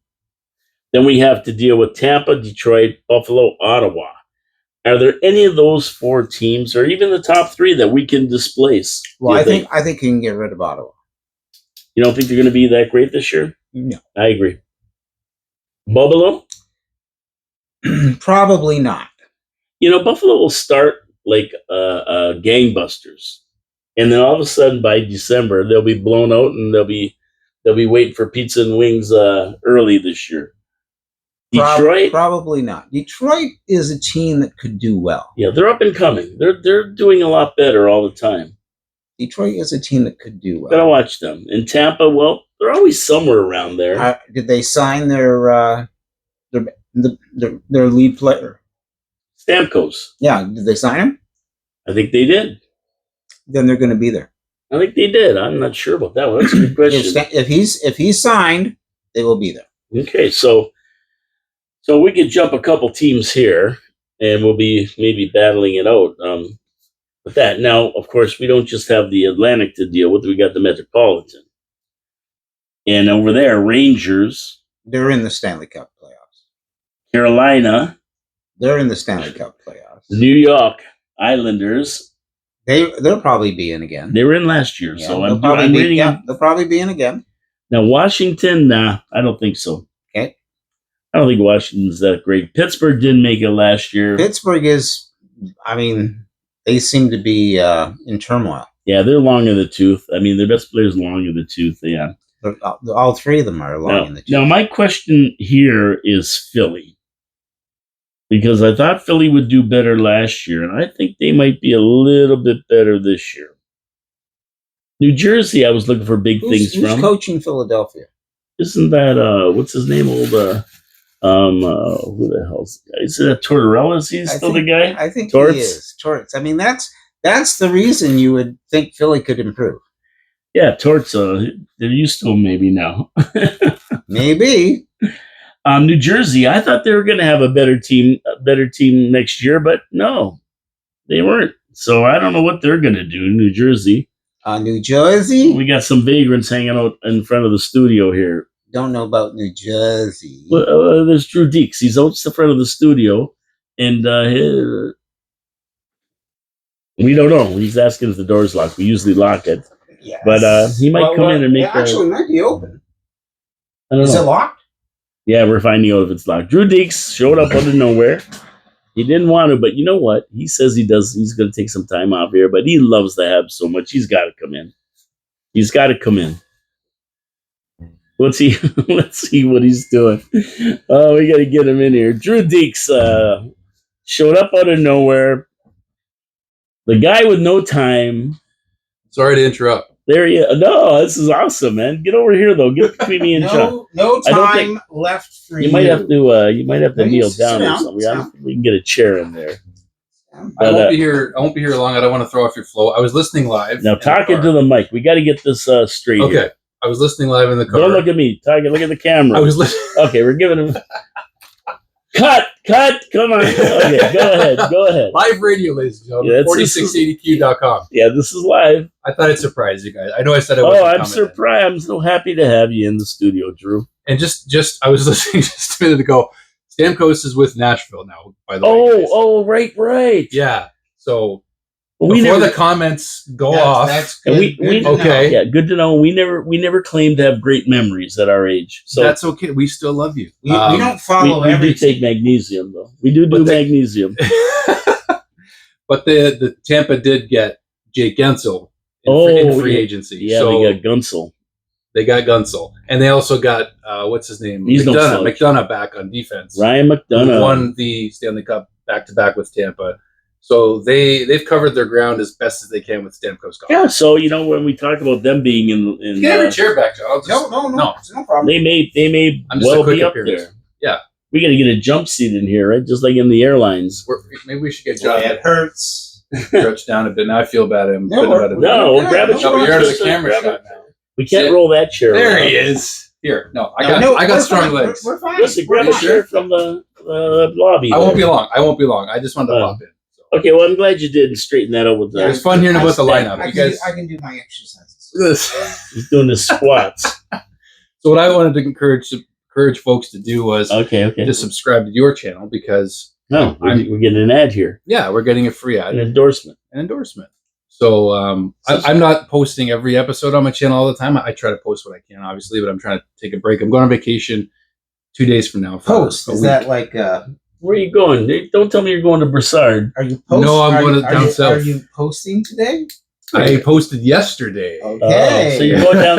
then we have to deal with Tampa, Detroit, Buffalo, Ottawa. Are there any of those 4 teams, or even the top 3, that we can displace? Well, I think you can get rid of Ottawa. You don't think they're going to be that great this year? No. I agree. Buffalo? Probably not. Buffalo will start like gangbusters. And then all of a sudden by December, they'll be blown out and they'll be waiting for pizza and wings early this year. Detroit? Probably not. Detroit is a team that could do well. Yeah, they're up and coming. They're doing a lot better all the time. Detroit is a team that could do well. Gotta watch them. In Tampa, well, they're always somewhere around there. Did they sign their lead player? Stamkos. Yeah, did they sign him? I think they did. Then they're going to be there. I think they did. I'm not sure about that one. That's a good question. If he's signed, they will be there. Okay, so we could jump a couple teams here, and we'll be maybe battling it out with that. Now, of course, we don't just have the Atlantic to deal with. We got the Metropolitan. And over there, Rangers. They're in the Stanley Cup playoffs. Carolina. They're in the Stanley Cup playoffs. The New York Islanders. They'll probably be in again. They were in last year, Yeah, so they'll I'm probably reading. they'll probably be in again. Now Washington, nah, I don't think so. Okay. I don't think Washington's that great. Pittsburgh didn't make it last year. Pittsburgh is, I mean, they seem to be in turmoil. Yeah, they're long in the tooth. I mean, their best players long in the tooth. Yeah. All three of them are long in the tooth. Now, my question here is Philly. Because I thought Philly would do better last year, and I think they might be a little bit better this year. New Jersey, I was looking for big things from. Who's coaching Philadelphia? Isn't that, what's his name? Who the hell's the guy? Is that Tortorella? Is he still the guy? I think Torts? he is. Torts. I mean, that's the reason you would think Philly could improve. Yeah, Torts. They're used to him maybe now. Maybe. New Jersey, I thought they were going to have a better team next year, but no, they weren't. So I don't know what they're going to do in New Jersey. New Jersey? We got some vagrants hanging out in front of the studio here. Don't know about New Jersey. Well, there's Drew Dekes. He's out the front of the studio, and we don't know. He's asking if the door's locked. We usually lock it. Yes. But he might come in and make. Actually, it might be open. I don't know. Is it locked? Yeah, we're finding out if it's locked. Drew Dekes showed up out of nowhere. He didn't want to, but you know what? He says he does. He's going to take some time off here, but he loves the Habs so much. He's got to come in. He's got to come in. Let's see what he's doing. Oh, we got to get him in here. Drew Dekes showed up out of nowhere. The guy with no time. Sorry to interrupt. There he is. No, this is awesome, man. Get over here, though. Get between me and John. No time left for you. You might have to kneel down or something. Sit down. We can get a chair in there. I won't be here. I won't be here long. I don't want to throw off your flow. I was listening live. Now, talking to the mic. We got to get this straight. Okay. Here. I was listening live in the car. Don't look at me. Look at the camera. I was listening. Okay, we're giving him. Cut. Come on. Okay, go ahead. Live radio, ladies and gentlemen. Yeah, 4680q.com. Yeah, this is live. I thought I'd surprise you guys. I know I said I wasn't I'm coming surprised. I'm so happy to have you in the studio, Drew. And just I was listening just a minute ago. Stamkos is with Nashville now, by the way. Right. Yeah. So before the comments go off. That's good. Okay. Yeah, good to know. We never claimed to have great memories at our age. So that's okay. We still love you. We don't follow we do take magnesium, though. We do magnesium. But the Tampa did get Jake Gensel in free agency. Yeah, so they got Gunsel. They got Gunsel. And they also got, what's his name? He's McDonough back on defense. Ryan McDonough. Who won the Stanley Cup back-to-back with Tampa. So they've covered their ground as best as they can with Stamkos gone. Yeah, so, when we talk about them being in you can have your chair back, Joe. No problem. They may I'm just well a quick be up appearance. there. Yeah. We got to get a jump seat in here, right? Just like in the airlines. Maybe we should get John It hurts. stretched down a bit. Now I feel bad. No, grab a chair. You're out of the camera shot now. We can't roll that chair. There around. he is. Here. No, I got strong legs. We're fine. Listen, grab a chair from the lobby. I won't be long. I just wanted to pop in. Okay, well, I'm glad you did and straighten that up with It was fun hearing about the lineup. I can do my exercises. Look at this. He's doing the squats. So what I wanted to encourage folks to do was to subscribe to your channel because we're getting an ad here. Yeah, we're getting a free ad. An endorsement. So I'm not posting every episode on my channel all the time. I try to post what I can, obviously, but I'm trying to take a break. I'm going on vacation 2 days from now. Is that like... Where are you going? Don't tell me you're going to Broussard. Are you posting? No, I'm going down south. Are you posting today? I posted yesterday. Okay. So you're going down.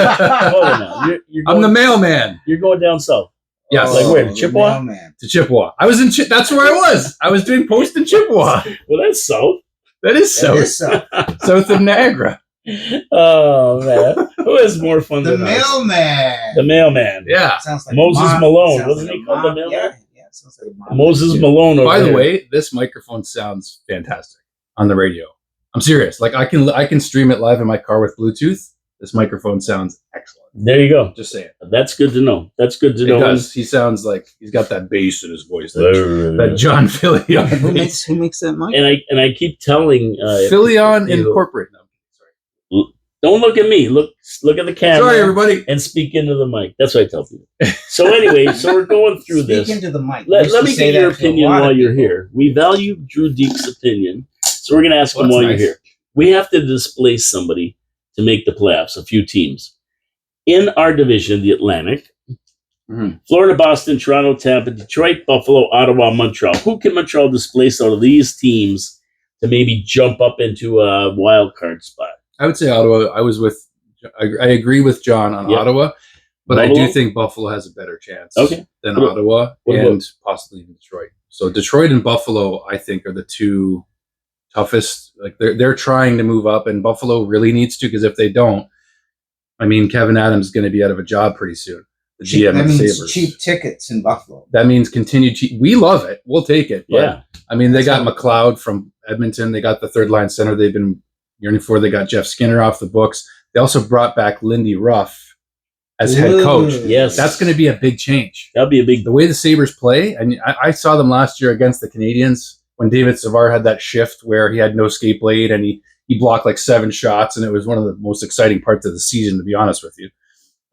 Hold on now. You're going, I'm the mailman. You're going down south. Yes. Like where? To Chippewa? To Chippewa. I was in. That's where I was. I was doing post in Chippewa. Well, that's south. That is south. South of Niagara. Oh man, who has more fun than mailman? The mailman. Yeah. Sounds like Moses Malone. Wasn't he called the mailman? Yeah, sounds like Moses Malone. By the way, this microphone sounds fantastic on the radio. I'm serious. Like I can stream it live in my car with Bluetooth. This microphone sounds excellent. There you go. Just saying. That's good to know. It does. He sounds like he's got that bass in his voice. That John Fillion. Who makes that mic? And I keep telling Fillion Incorporated. No, sorry. Don't look at me. Look at the camera. Sorry, everybody. And speak into the mic. That's what I tell people. So anyway, so we're going through this. Speak into the mic. Let me get your opinion while you're here. We value Drew Deke's opinion, so we're going to ask him while you're here. We have to displace somebody to make the playoffs, a few teams. In our division, the Atlantic, Florida, Boston, Toronto, Tampa, Detroit, Buffalo, Ottawa, Montreal. Who can Montreal displace out of these teams to maybe jump up into a wild card spot? I would say Ottawa. I agree with John on Ottawa, but Buffalo? I do think Buffalo has a better chance than Ottawa and possibly even Detroit. So Detroit and Buffalo, I think, are the two toughest. Like they're trying to move up, and Buffalo really needs to, because if they don't, I mean, Kevin Adams is going to be out of a job pretty soon. The GM that of the means Sabres. Cheap tickets in Buffalo. That means continued cheap. We love it. We'll take it. But, I mean, they got McLeod from Edmonton. They got the third line center they've been yearning for. They got Jeff Skinner off the books. They also brought back Lindy Ruff as head coach. Yes. That's going to be a big change. That'll be a big. The way the Sabres play, and I saw them last year against the Canadiens when David Savard had that shift where he had no skate blade and he blocked like 7 shots, and it was one of the most exciting parts of the season, to be honest with you.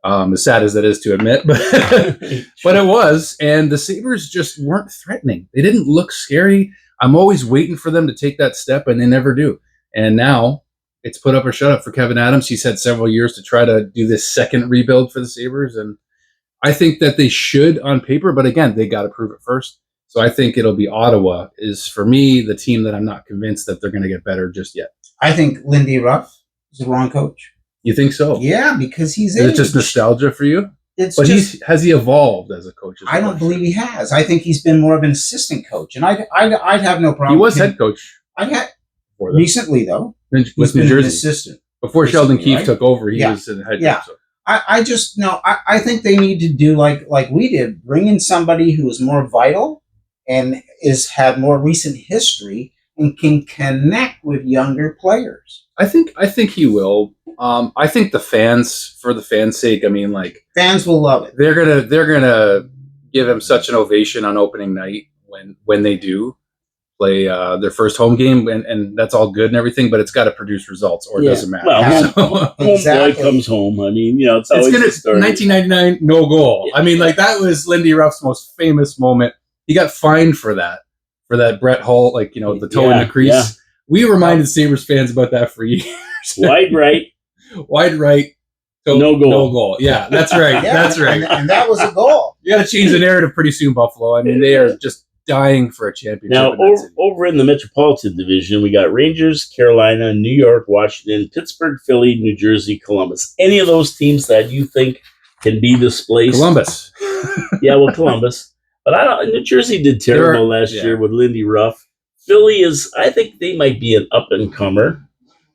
As sad as that is to admit, but it was. And the Sabres just weren't threatening. They didn't look scary. I'm always waiting for them to take that step, and they never do. And now it's put up or shut up for Kevin Adams. He's had several years to try to do this second rebuild for the Sabres, and I think that they should on paper, but again, they got to prove it first. So I think it'll be Ottawa is, for me, the team that I'm not convinced that they're going to get better just yet. I think Lindy Ruff is the wrong coach. You think so? Yeah, because he's Is it just nostalgia for you? Has he evolved as a coach? I don't believe he has. I think he's been more of an assistant coach, and I'd have no problem. He was head coach. Recently though. With New Jersey, assistant before Sheldon Keefe took over. He was in head coach. So. I think they need to do like we did, bring in somebody who is more vital and had more recent history and can connect with younger players. I think he will. I think the fans, for the fans' sake, I mean, like, fans will love it. They're gonna give him such an ovation on opening night when they do play their first home game, and that's all good and everything, but it's got to produce results, or it doesn't matter. Well, home boy comes home. I mean, it's always the story. 1999 no goal. Yeah. I mean, like, that was Lindy Ruff's most famous moment. He got fined for that Brett Hull, like, the toe in the crease. Yeah. We reminded Sabres fans about that for years. Wide right. No goal. Yeah, that's right. That's right. And that was a goal. You got to change the narrative pretty soon, Buffalo. I mean, they are just dying for a championship. Now, over in the Metropolitan Division, we got Rangers, Carolina, New York, Washington, Pittsburgh, Philly, New Jersey, Columbus. Any of those teams that you think can be displaced? Columbus. Yeah, well, Columbus. But New Jersey did terrible last year with Lindy Ruff. Philly I think they might be an up-and-comer.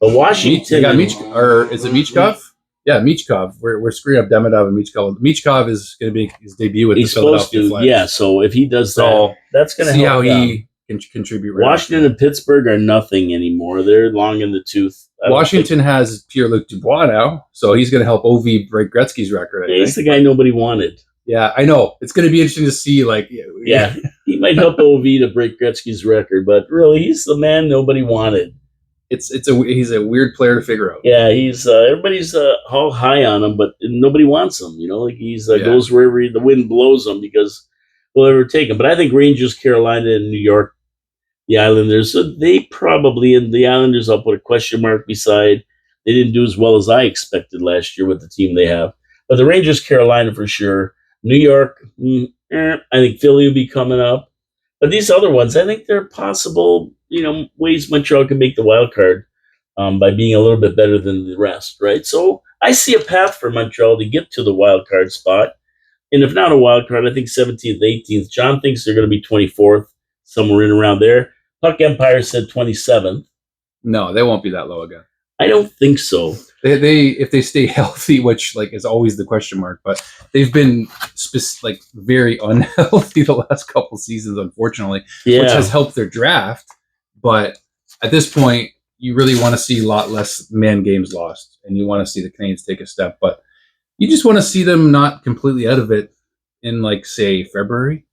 But Washington... is it Michkov? Yeah, Michkov. We're screwing up Demidov and Michkov. Michkov is going to be his debut with the Philadelphia Flyers. Yeah, so if he does that, that's going to help. See how he can contribute. Washington and Pittsburgh are nothing anymore. They're long in the tooth. Washington has Pierre-Luc Dubois now, so he's going to help Ovi break Gretzky's record. He's the guy nobody wanted. Yeah, I know. It's going to be interesting to see. Yeah, he might help Ovi to break Gretzky's record, but really, he's the man nobody wanted. He's a weird player to figure out. Yeah, he's everybody's all high on him, but nobody wants him. Like he's goes wherever the wind blows him because we'll ever take him. But I think Rangers, Carolina, and New York, the Islanders, so they probably, and the Islanders, I'll put a question mark beside. They didn't do as well as I expected last year with the team they have. But the Rangers, Carolina for sure. New York, I think Philly will be coming up. But these other ones, I think they're possible, ways Montreal can make the wild card by being a little bit better than the rest, right? So I see a path for Montreal to get to the wild card spot. And if not a wild card, I think 17th, 18th. John thinks they're going to be 24th, somewhere in around there. Puck Empire said 27th. No, they won't be that low again. I don't think so. They if they stay healthy, which is always the question mark, but they've been very unhealthy the last couple seasons, unfortunately, which has helped their draft. But at this point, you really want to see a lot less man games lost, and you want to see the Canadiens take a step. But you just want to see them not completely out of it in say February.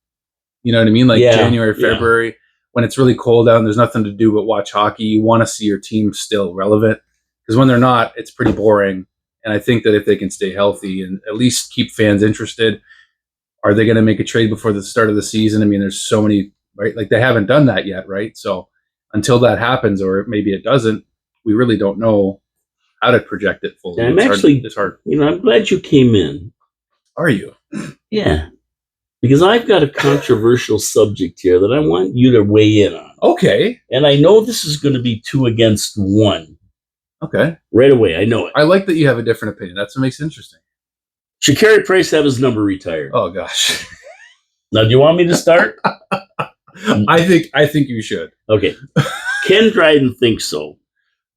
You know what I mean? January, February, when it's really cold out and there's nothing to do but watch hockey. You want to see your team still relevant. because when they're not, it's pretty boring. And I think that if they can stay healthy and at least keep fans interested, are they going to make a trade before the start of the season? I mean, there's so many, right? Like, they haven't done that yet, right? So until that happens, or maybe it doesn't, we really don't know how to project it fully. It's hard. I'm glad you came in. Are you? Yeah. Because I've got a controversial subject here that I want you to weigh in on. Okay. And I know this is going to be 2 against 1. Okay. Right away. I know it. I like that you have a different opinion. That's what makes it interesting. Should Carey Price have his number retired? Oh, gosh. Now, do you want me to start? I think you should. Okay. Ken Dryden thinks so,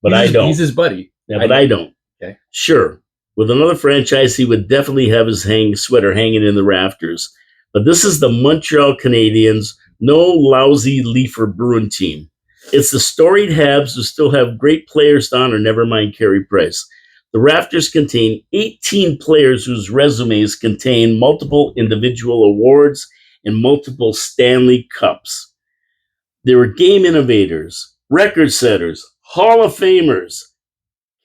but I don't. He's his buddy. Yeah, but I don't. Okay. Sure. With another franchise, he would definitely have his sweater hanging in the rafters. But this is the Montreal Canadiens, no lousy Leafer Bruin team. It's the storied Habs who still have great players to honor, never mind Carey Price. The rafters contain 18 players whose resumes contain multiple individual awards and multiple Stanley Cups. They were game innovators, record setters, Hall of Famers.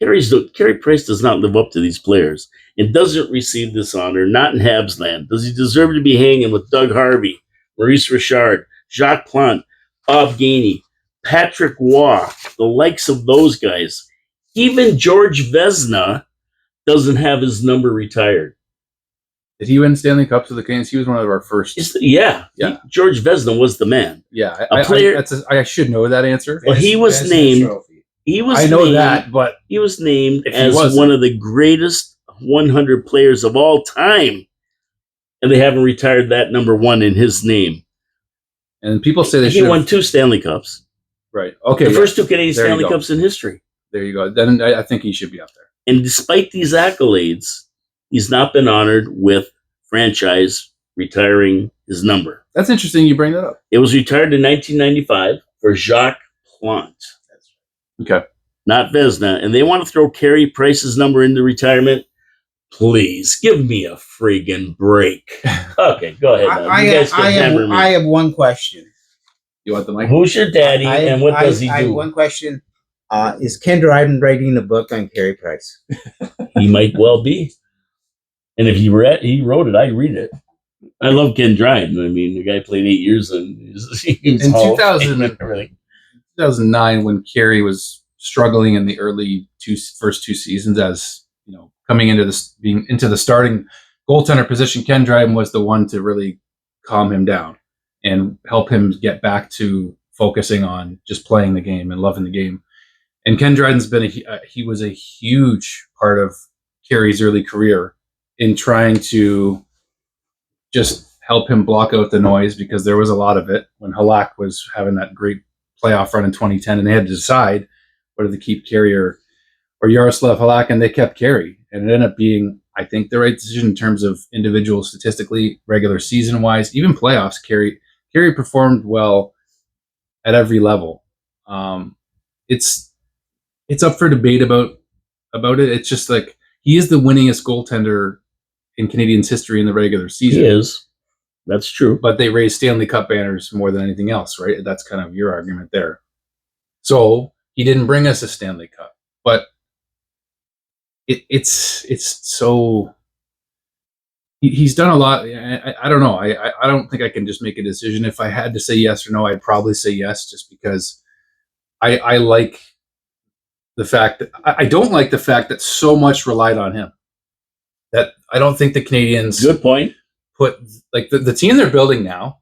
Carey Price does not live up to these players and doesn't receive this honor, not in Habs land. Does he deserve to be hanging with Doug Harvey, Maurice Richard, Jacques Plante, Bob Gainey, Patrick Waugh, the likes of those guys? Even George Vezina doesn't have his number retired. Did he win Stanley Cups with the Canadiens? He was one of our first. Yeah. George Vezina was the man. Yeah. I should know that answer. Well, he was named. But he was named as one of the greatest 100 players of all time, and they haven't retired that number 1 in his name. And people say he won 2 Stanley Cups. Right. Okay. The first 2 Canadian Stanley Cups in history. There you go. Then I think he should be up there. And despite these accolades, he's not been honored with franchise retiring his number. That's interesting you bring that up. It was retired in 1995 for Jacques Plante. Okay. Not Vezina. And they want to throw Carey Price's number into retirement. Please, give me a friggin' break. Okay, go ahead. I have one question. You want the mic? Who's your daddy and what does he do? I have one question. Is Ken Dryden writing a book on Carey Price? He might well be. And if he wrote it, I'd read it. I love Ken Dryden. I mean, the guy played 8 years in 2009, when Carey was struggling in the first 2 seasons, as you know, coming into the starting goaltender position, Ken Dryden was the one to really calm him down and help him get back to focusing on just playing the game and loving the game. And Ken Dryden's been he was a huge part of Carey's early career in trying to just help him block out the noise, because there was a lot of it when Halak was having that great playoff run in 2010, and they had to decide whether to keep Carey or Yaroslav Halak, and they kept Carey. And it ended up being, I think, the right decision in terms of individual statistically, regular season wise, even playoffs. Carey performed well at every level. It's up for debate about it. It's just like, he is the winningest goaltender in Canadiens history in the regular season. He is. That's true. But they raised Stanley Cup banners more than anything else, right? That's kind of your argument there. So he didn't bring us a Stanley Cup, but it's so he's done a lot. I don't know. I don't think I can just make a decision. If I had to say yes or no, I'd probably say yes, just because I like the fact that I don't like the fact that so much relied on him. That I don't think the Canadiens. Good point. Put like the team they're building now,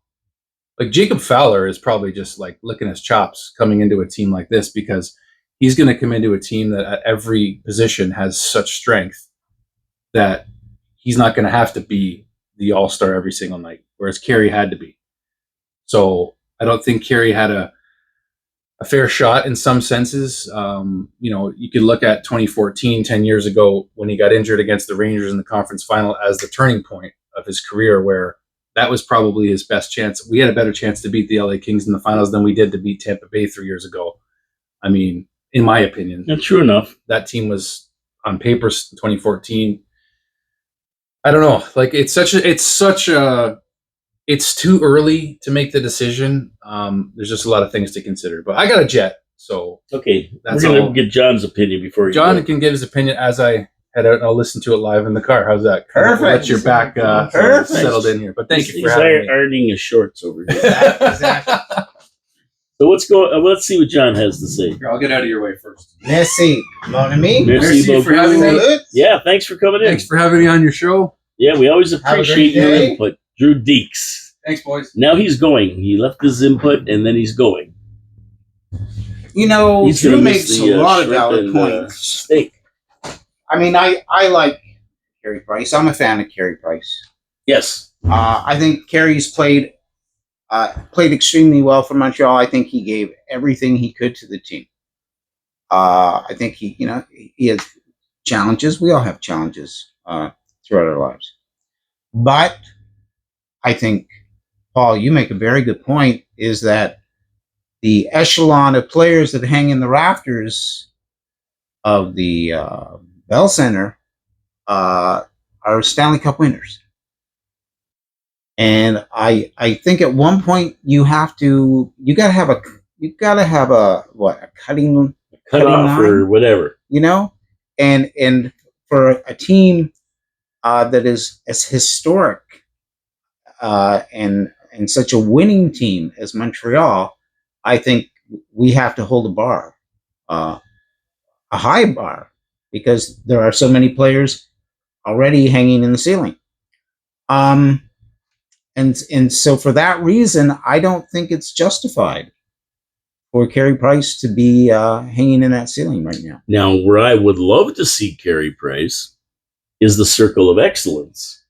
like Jacob Fowler is probably just like licking his chops coming into a team like this, because he's going to come into a team that at every position has such strength that he's not going to have to be the all-star every single night, whereas Carey had to be. So I don't think Carey had a fair shot in some senses. You could look at 2014, 10 years ago, when he got injured against the Rangers in the conference final as the turning point of his career, where that was probably his best chance. We had a better chance to beat the LA Kings in the finals than we did to beat Tampa Bay 3 years ago. I mean, in my opinion. That's true enough. That team was on paper 2014. I don't know. Like, it's too early to make the decision. There's just a lot of things to consider. But I got a jet. So Okay, That's we're gonna all. get John's opinion before you John go. can give his opinion as I head out, and I'll listen to it live in the car. How's that? Perfect. We'll let your back Perfect. settled in here. But thank you for He's having me. ironing his shorts over here. Exactly. So let's see what John has to say. Here, I'll get out of your way first. Merci, mon ami. Merci for having me. Salut. Yeah, thanks for coming in. Thanks for having me on your show. Yeah, we always a appreciate great your day. input. Drew Dekes. Thanks, boys. Now he's going. He left his input and then he's going. You know, He's Drew gonna makes miss a the lot of shrimp valid and, points. steak. I mean, I like Carey Price. I'm a fan of Carey Price. Yes. I think Carey's played extremely well for Montreal. I think he gave everything he could to the team. I think he has challenges. We all have challenges throughout our lives. But I think, Paul, you make a very good point, is that the echelon of players that hang in the rafters of the Bell Center are Stanley Cup winners. And I think at one point you gotta have a cutting Cut off line, or whatever. and for a team that is as historic and such a winning team as Montreal, I think we have to hold a bar, a high bar, because there are so many players already hanging in the ceiling. And so for that reason, I don't think it's justified for Carey Price to be hanging in that ceiling right now. Now, where I would love to see Carey Price is the Circle of Excellence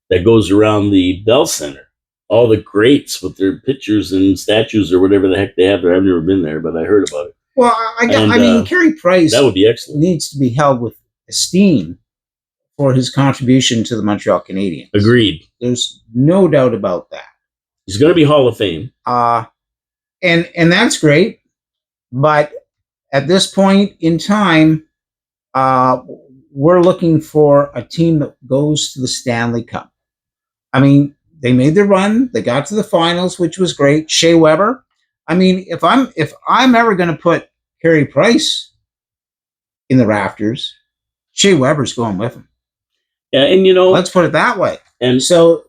that goes around the Bell Center. All the greats with their pictures and statues or whatever the heck they have there. I've never been there, but I heard about it. Well, I mean, Carey Price that would be excellent. Needs to be held with esteem for his contribution to the Montreal Canadiens. Agreed. There's no doubt about that. He's going to be Hall of Fame. And that's great. But at this point in time, we're looking for a team that goes to the Stanley Cup. I mean, they made their run. They got to the finals, which was great. Shea Weber. I mean, if I'm ever going to put Carey Price in the rafters, Shea Weber's going with him. Yeah, and let's put it that way. And so,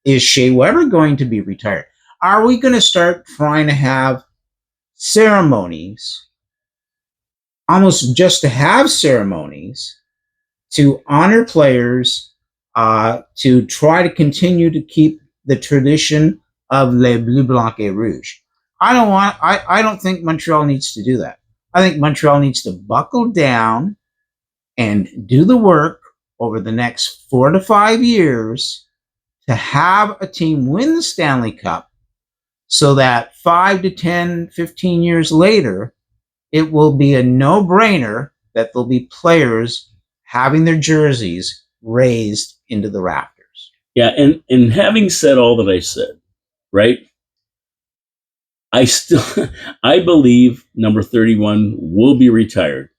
is Shea Weber going to be retired? Are we going to start trying to have ceremonies, almost just to have ceremonies, to honor players, to try to continue to keep the tradition of Les Bleus, Blancs et Rouges? I don't think Montreal needs to do that. I think Montreal needs to buckle down and do the work over the next 4 to 5 years to have a team win the Stanley Cup, so that 5 to 10, 15 years later, it will be a no-brainer that there'll be players having their jerseys raised into the rafters. Yeah, and having said all that I said, right, I believe number 31 will be retired.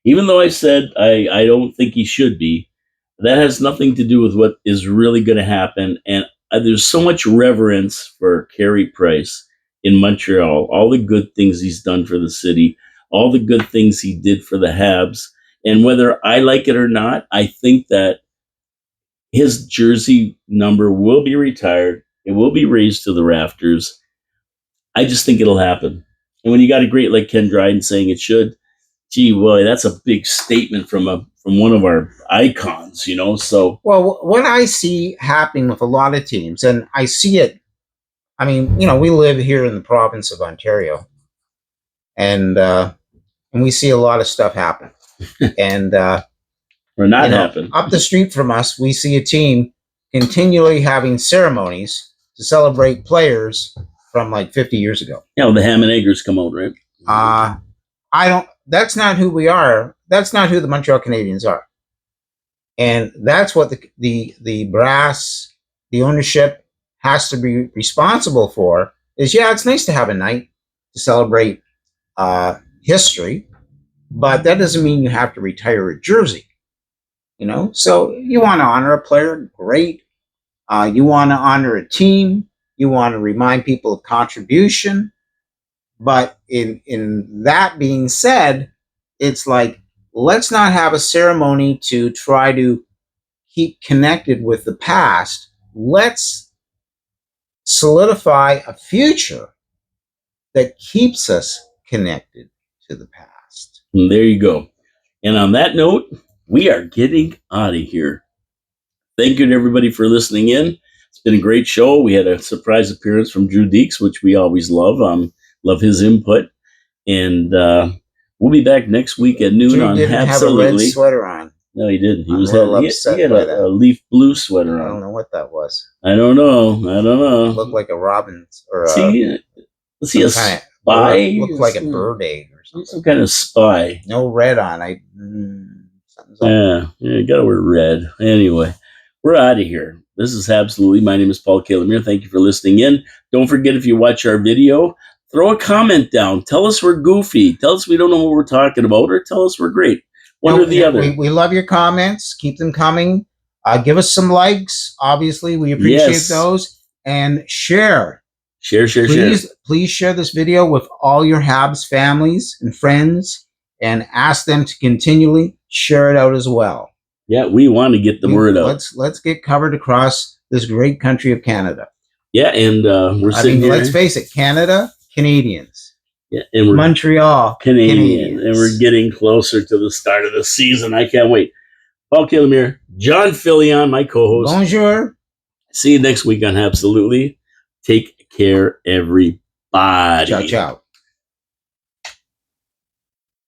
Even though I said I don't think he should be, that has nothing to do with what is really going to happen. And there's so much reverence for Carey Price in Montreal, all the good things he's done for the city, all the good things he did for the Habs. And whether I like it or not, I think that his jersey number will be retired. It will be raised to the rafters. I just think it'll happen. And when you got a great like Ken Dryden saying it should, gee, boy, that's a big statement from one of our icons, So, well, what I see happening with a lot of teams, and I see it. I mean, we live here in the province of Ontario, and we see a lot of stuff happen. And or not happen. Up the street from us, we see a team continually having ceremonies to celebrate players from like 50 years ago. The ham and eggers come out, right? That's not who we are. That's not who the Montreal Canadiens are. And that's what the brass, the ownership has to be responsible for, is, it's nice to have a night to celebrate history, but that doesn't mean you have to retire a jersey. So you want to honor a player, great. You want to honor a team. You want to remind people of contribution. But in that being said, it's like, let's not have a ceremony to try to keep connected with the past. Let's solidify a future that keeps us connected to the past. And there you go. And on that note, we are getting out of here. Thank you to everybody for listening in. It's been a great show. We had a surprise appearance from Drew Dekes, which we always love. Love his input. And we'll be back next week at noon Drew on didn't Absolutely. have a red sweater on. No, he didn't. He I'm was a little upset he had by that. a leaf blue sweater on. I don't know what that was. I don't know. It looked like a robin or See a spy? Looked like a bird egg or something. Some kind of spy. No red on. Something's up. Yeah, you gotta wear red. Anyway, we're out of here. This is Absolutely. My name is Paul Kalemir. Thank you for listening in. Don't forget, if you watch our video, throw a comment down. Tell us we're goofy. Tell us we don't know what we're talking about, or tell us we're great. One or the other. We love your comments. Keep them coming. Give us some likes. Obviously, we appreciate those. And share. Share. Please share this video with all your Habs families and friends, and ask them to continually share it out as well. Yeah, we want to get the word out. Let's get covered across this great country of Canada. Yeah, and we're sitting here. Let's face it, Canada, Canadians. Yeah, and we're Montreal, Canadian, and we're getting closer to the start of the season. I can't wait. Paul Kalemir, John Fillion, my co-host. Bonjour. See you next week on Absolutely. Take care, everybody. Ciao, ciao.